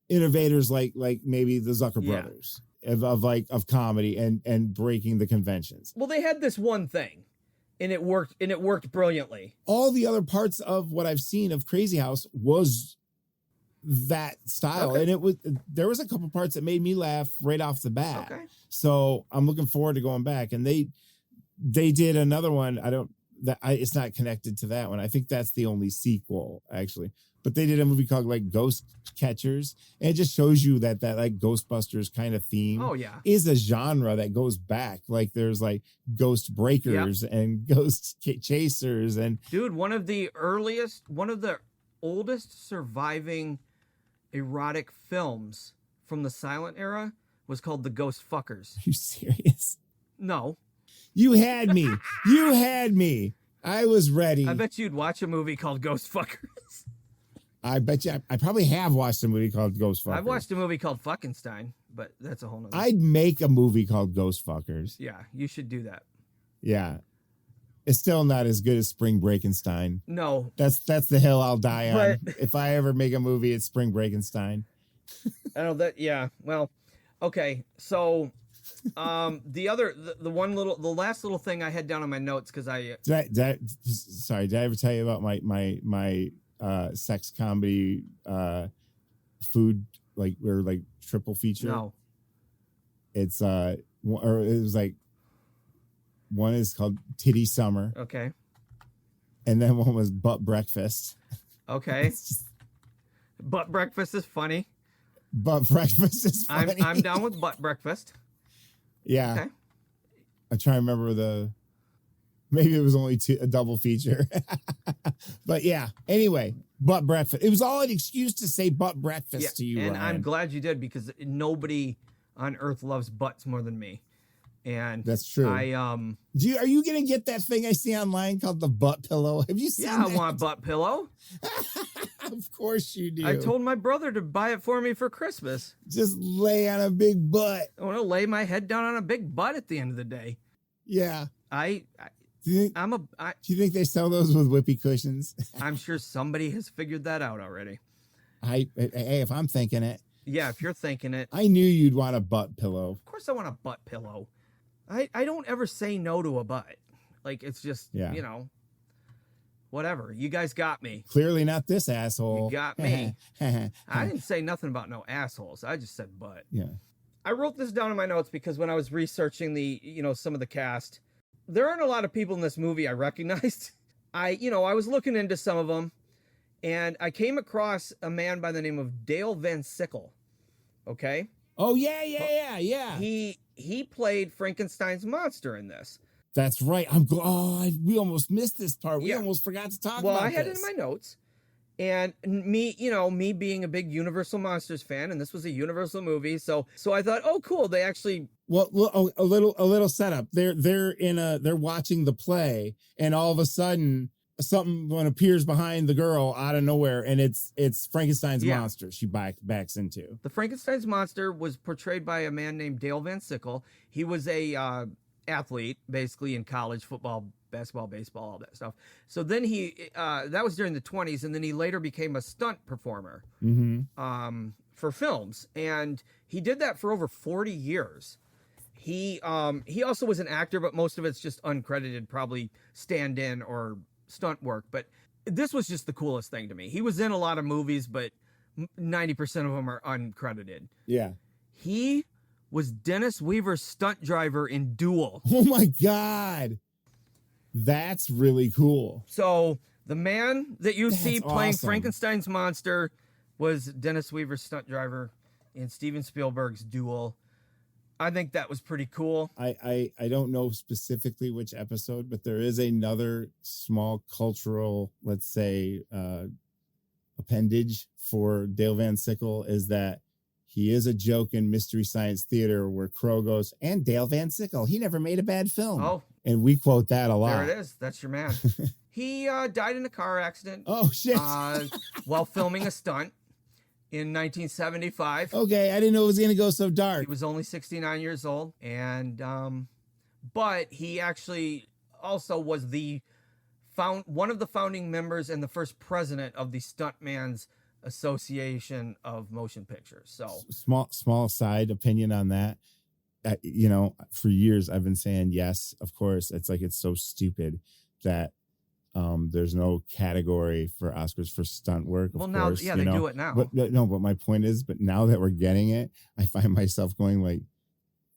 innovators like maybe the Zucker brothers of comedy and breaking the conventions. Well, they had this one thing and it worked brilliantly. All the other parts of what I've seen of Crazy House was that style. And there was a couple parts that made me laugh right off the bat. Okay. So I'm looking forward to going back. And they did another one. It's not connected to that one. I think that's the only sequel actually, but they did a movie called like Ghost Catchers. And it just shows you that like Ghostbusters kind of theme is a genre that goes back. Like there's like Ghost Breakers and Ghost Chasers. And dude, one of the oldest surviving erotic films from the silent era was called The Ghost Fuckers. Are you serious? No. You had me. You had me. I was ready. I bet you'd watch a movie called Ghost Fuckers. I bet you. I probably have watched a movie called Ghost Fuckers. I've watched a movie called Fuckenstein, but that's a whole nother. I'd make a movie called Ghost Fuckers. Yeah, you should do that. Yeah. It's still not as good as Spring Breakenstein. No. That's the hill I'll die on. If I ever make a movie, it's Spring Breakenstein. I know that. Yeah. Well, okay. So, the last little thing I had down on my notes because did I ever tell you about my sex comedy food or triple feature? No. It's or it was like one is called Titty Summer. Okay. And then one was Butt Breakfast. Okay. Butt Breakfast is funny. Butt Breakfast is funny. I'm down with Butt Breakfast. Yeah. Okay. I'm trying to remember maybe it was only a double feature. But yeah, anyway, butt breakfast. It was all an excuse to say butt breakfast to you, and Ryan. I'm glad you did, because nobody on earth loves butts more than me. And that's true. Are you gonna get that thing I see online called the butt pillow? Have you seen that? I want a butt pillow. Of course you do. I told my brother to buy it for me for Christmas. Just lay on a big butt. I want to lay my head down on a big butt at the end of the day. Yeah. Do you think they sell those with whippy cushions? I'm sure somebody has figured that out already. Hey, if I'm thinking it. Yeah, if you're thinking it. I knew you'd want a butt pillow. Of course I want a butt pillow. I don't ever say no to a butt. Like, it's just, whatever. You guys got me. Clearly not this asshole. You got me. I didn't say nothing about no assholes. I just said butt. Yeah. I wrote this down in my notes because when I was researching some of the cast, there aren't a lot of people in this movie I recognized. I was looking into some of them, and I came across a man by the name of Dale Van Sickle. Okay? Oh, yeah. He played Frankenstein's monster in this. That's right. We almost missed this part. We almost forgot to talk about this. Well, I had it in my notes. And me being a big Universal Monsters fan, and this was a Universal movie, so I thought, oh, cool, they actually. Well, a little setup. They're watching the play, and all of a sudden, something appears behind the girl out of nowhere, and it's Frankenstein's monster. She backs into. The Frankenstein's monster was portrayed by a man named Dale Van Sickle. He was a athlete, basically, in college: football, basketball, baseball, all that stuff. So then that was during the 1920s, and then he later became a stunt performer for films, and he did that for over 40 years. He also was an actor, but most of it's just uncredited, probably stand-in or stunt work. But this was just the coolest thing to me. He was in a lot of movies, but 90% of them are uncredited. Yeah. He was Dennis Weaver's stunt driver in Duel. Oh my God. That's really cool. So the man that you see playing awesome. Frankenstein's monster was Dennis Weaver's stunt driver in Steven Spielberg's Duel. I think that was pretty cool. I don't know specifically which episode, but there is another small cultural, let's say, appendage for Dale Van Sickle, is that he is a joke in Mystery Science Theater where Crow goes, and Dale Van Sickle, he never made a bad film. Oh. And we quote that a lot. There it is. That's your man. He died in a car accident. Oh, shit. While filming a stunt in 1975. Okay, I didn't know it was going to go so dark. He was only 69 years old. And, but he actually also was one of the founding members and the first president of the Stuntman's Association of Motion Pictures. So small side opinion on that. For years I've been saying, yes, of course. It's like, it's so stupid that there's no category for Oscars for stunt work. Of course, they do it now. But my point is, but now that we're getting it, I find myself going like,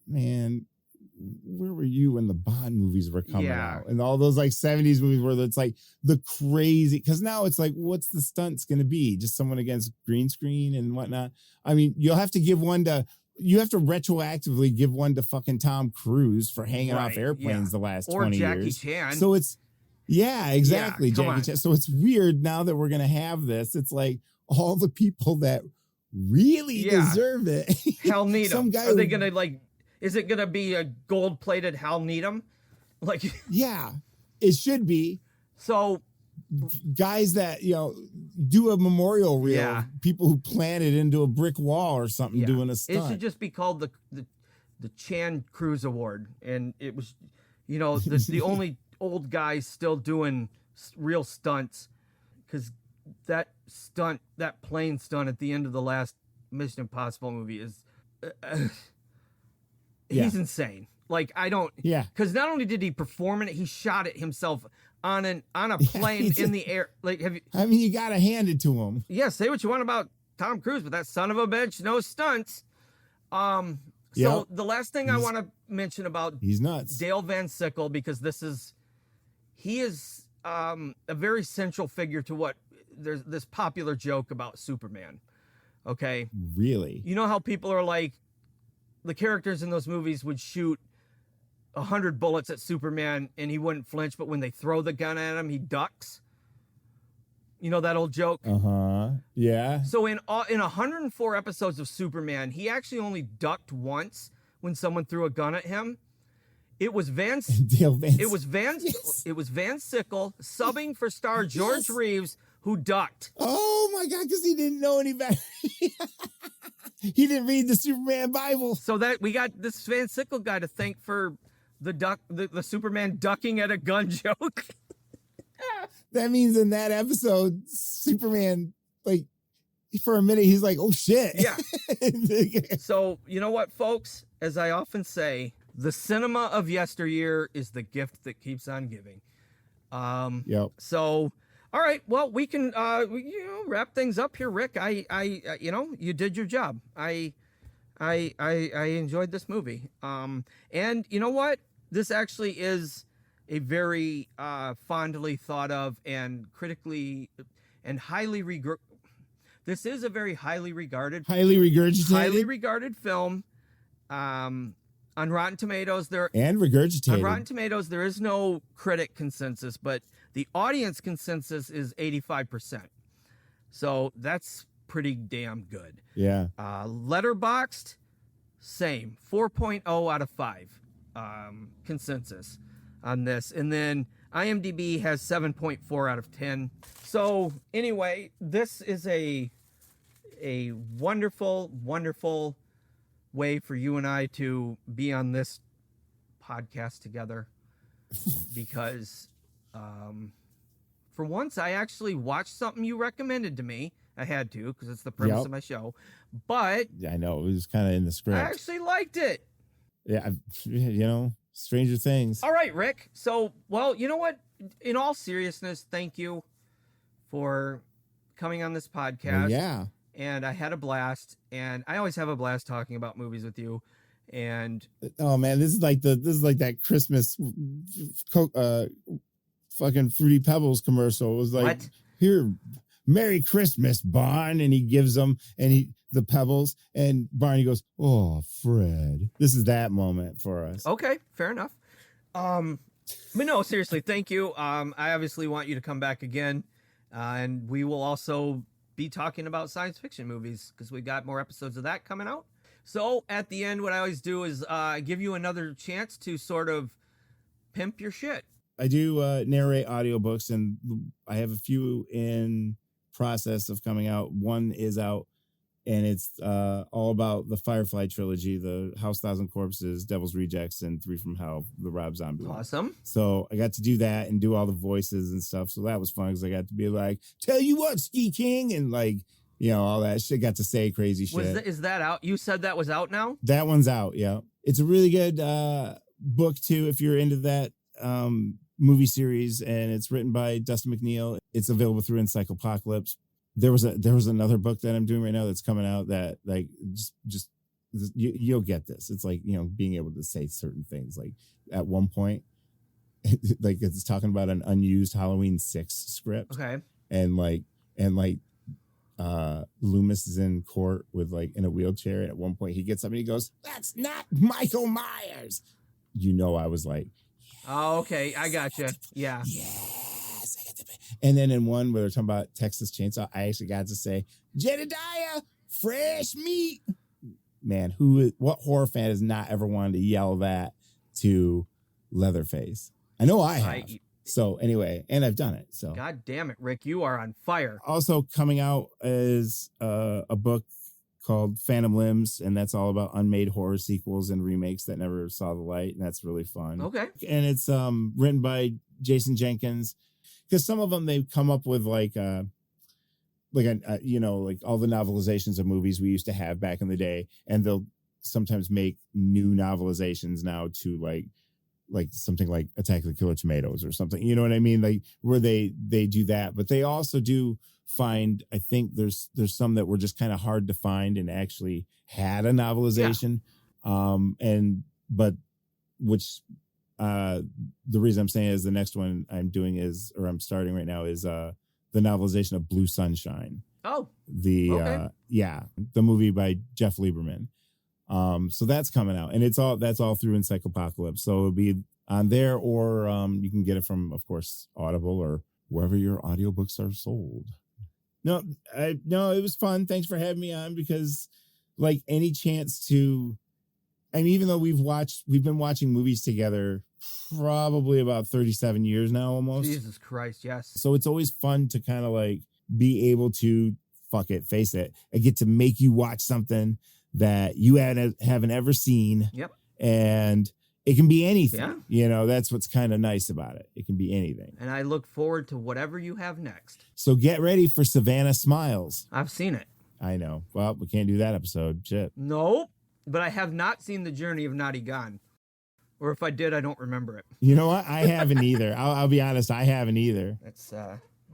man, where were you when the Bond movies were coming out? And all those like 70s movies where it's like the crazy, because now it's like, what's the stunts going to be? Just someone against green screen and whatnot. I mean, you have to retroactively give one to fucking Tom Cruise for hanging off airplanes the last 20 years. Or Jackie Chan. So it's, exactly. Jackie Chan. So it's weird now that we're going to have this. It's like all the people that really deserve it. Hal Needham. Are they going to is it going to be a gold-plated Hal Needham? Yeah, it should be. So guys that, do a memorial reel of people who planted into a brick wall or something doing a stunt. It should just be called the Chan Cruz Award. And it was, the only old guys still doing real stunts, because that plane stunt at the end of the last Mission Impossible movie is... he's insane. Because not only did he perform in it, he shot it himself on a plane in the air. You got to hand it to him. Yeah, say what you want about Tom Cruise, but that son of a bitch knows stunts. So the last thing I want to mention about he's nuts. Dale Van Sickle, because he is a very central figure to what there's this popular joke about Superman. Okay. Really? You know how people are like, the characters in those movies would shoot 100 bullets at Superman and he wouldn't flinch, but when they throw the gun at him, he ducks. You know that old joke? Yeah. So in 104 episodes of Superman, he actually only ducked once when someone threw a gun at him. It was Van Sickle subbing for star George Reeves, who ducked. Oh my God, because he didn't know any better. He didn't read the Superman Bible. So that we got this Van Sickle guy to thank for the Superman ducking at a gun joke. That means in that episode, Superman, like, for a minute, he's like, oh shit. Yeah. So, you know what, folks? As I often say, the cinema of yesteryear is the gift that keeps on giving. Yep. So, all right. Well, we can, wrap things up here, Rick. You did your job. I enjoyed this movie. And you know what? This actually is a very fondly thought of and critically and this is a very highly regarded film. On Rotten Tomatoes, On Rotten Tomatoes, there is no critic consensus, but the audience consensus is 85%. So that's pretty damn good. Yeah. Letterboxd, same, 4.0 out of 5 consensus on this. And then IMDb has 7.4 out of 10. So anyway, this is a wonderful, wonderful way for you and I to be on this podcast together because for once I actually watched something you recommended to me. I had to because it's the premise of my show, but I know it was kind of in the script. I actually liked it. Yeah, Stranger Things. All right, Rick. So, well, you know what? In all seriousness, thank you for coming on this podcast. Yeah. And I had a blast, and I always have a blast talking about movies with you. And oh man, this is like that Christmas fucking Fruity Pebbles commercial. It was like, what? Here, Merry Christmas, Barn, and he gives them the pebbles, and Barney goes, "Oh, Fred." This is that moment for us. Okay, fair enough. But no, seriously, thank you. I obviously want you to come back again, and we will also be talking about science fiction movies because we got more episodes of that coming out. So at the end, what I always do is give you another chance to sort of pimp your shit. I do narrate audiobooks, and I have a few in process of coming out. One is out, and it's all about the Firefly trilogy, the House 1000 Corpses, Devil's Rejects, and Three from Hell, the Rob Zombie one. Awesome. So I got to do that and do all the voices and stuff. So that was fun because I got to be like, tell you what, Ski King, and all that shit. Got to say crazy shit. Is that out? You said that was out now? That one's out, yeah. It's a really good book, too, if you're into that movie series, and it's written by Dustin McNeil. It's available through Encyclopocalypse. There was another book that I'm doing right now that's coming out that you'll get this. It's like, being able to say certain things. Like at one point, like it's talking about an unused Halloween 6 script. Okay. And Loomis is in court with in a wheelchair. And at one point he gets up and he goes, "That's not Michael Myers." I was like, oh, okay. I gotcha. Yeah. Yes. And then in one where they're talking about Texas Chainsaw, I actually got to say, "Jedediah, fresh meat." Man, what horror fan has not ever wanted to yell that to Leatherface? I know I have. So anyway, and I've done it. So God damn it, Rick, you are on fire. Also coming out is a book called Phantom Limbs, and that's all about unmade horror sequels and remakes that never saw the light, and that's really fun. Okay. And it's written by Jason Jenkins, because some of them they've come up with all the novelizations of movies we used to have back in the day, and they'll sometimes make new novelizations now to like something like Attack of the Killer Tomatoes or something, you know what I mean? Like where they do that, but they also do find, I think there's some that were just kind of hard to find and actually had a novelization. Yeah. The reason I'm saying is the next one I'm starting right now is the novelization of Blue Sunshine. Oh, the movie by Jeff Lieberman. So that's coming out, and that's all through Encyclopocalypse. So it'll be on there, or you can get it from, of course, Audible or wherever your audiobooks are sold. No, it was fun. Thanks for having me on, because like any chance to, and even though we've been watching movies together probably about 37 years now, almost. Jesus Christ, yes. So it's always fun to kind of like be able to face it. I get to make you watch something that you haven't ever seen. Yep. And it can be anything. Yeah. That's what's kind of nice about it. It can be anything. And I look forward to whatever you have next. So get ready for Savannah Smiles. I've seen it. I know. Well, we can't do that episode. Shit. Nope. But I have not seen The Journey of Naughty Gone. Or if I did, I don't remember it. You know what? I haven't either. I'll be honest. I haven't either. That's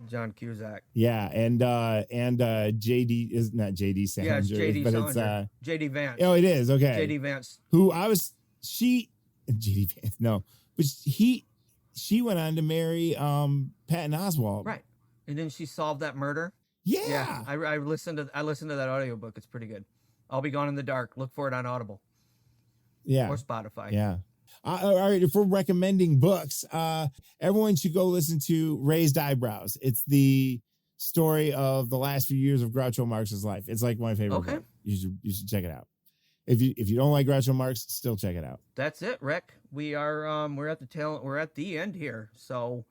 John Cusack. Yeah, and JD is not JD Salinger. Yeah, it's JD but Salinger. JD Vance. Oh, it is. Okay. JD Vance. JD Vance. No, but she went on to marry Patton Oswalt. Right. And then she solved that murder. Yeah. I listened to that audiobook. It's pretty good. I'll Be Gone in the Dark. Look for it on Audible. Yeah. Or Spotify. Yeah. All right. If we're recommending books, everyone should go listen to Raised Eyebrows. It's the story of the last few years of Groucho Marx's life. It's like my favorite book. You should check it out. If you don't like Groucho Marx, still check it out. That's it, Rick. We are we're at the end here. So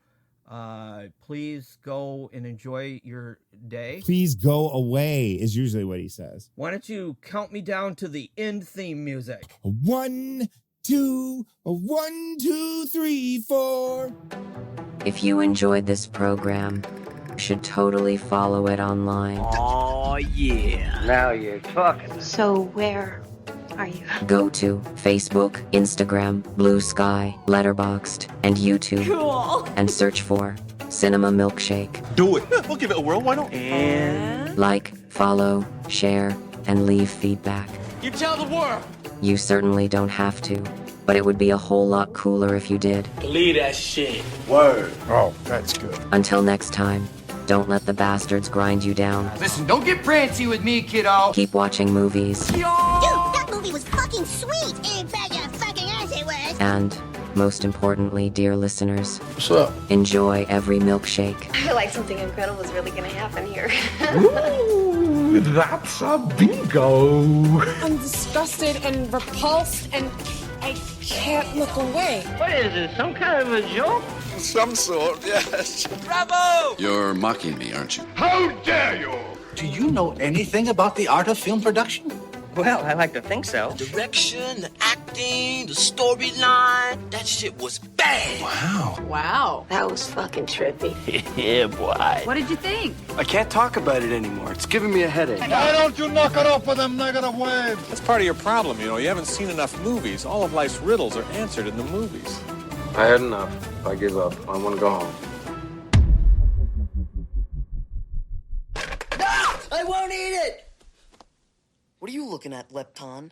please go and enjoy your day. Please go away is usually what he says. Why don't you count me down to the end theme music? 1, 2, 1, 2, 3, 4. If you enjoyed this program, you should totally follow it online. Oh, yeah. Now you're talking. So where are you? Go to Facebook, Instagram, Blue Sky, Letterboxd, and YouTube. Cool. And search for Cinema Milkshake. Do it. We'll give it a whirl. Why not? And Like, follow, share, and leave feedback. you tell the world. You certainly don't have to, but it would be a whole lot cooler if you did. Believe that shit. Word. Oh, that's good. Until next time, don't let the bastards grind you down. Listen, don't get prancy with me, kiddo. Keep watching movies. Dude, that movie was fucking sweet. Ain't bet your fucking ass it was. And, most importantly, dear listeners, What's up? enjoy every milkshake. I feel like something incredible is really gonna happen here. Ooh, that's a bingo. I'm disgusted and repulsed, and I can't look away. What is this, some kind of a joke? Some sort, yes. Bravo! You're mocking me, aren't you? How dare you? Do you know anything about the art of film production? Well, I like to think so. Direction, the acting, the storyline, that shit was bad. Wow. That was fucking trippy. Yeah, boy. What did you think? I can't talk about it anymore. It's giving me a headache. Why don't you knock it off with them negative waves? That's part of your problem, you know. You haven't seen enough movies. All of life's riddles are answered in the movies. I had enough. I give up. I want to go home. No! I won't eat it! What are you looking at, Lepton?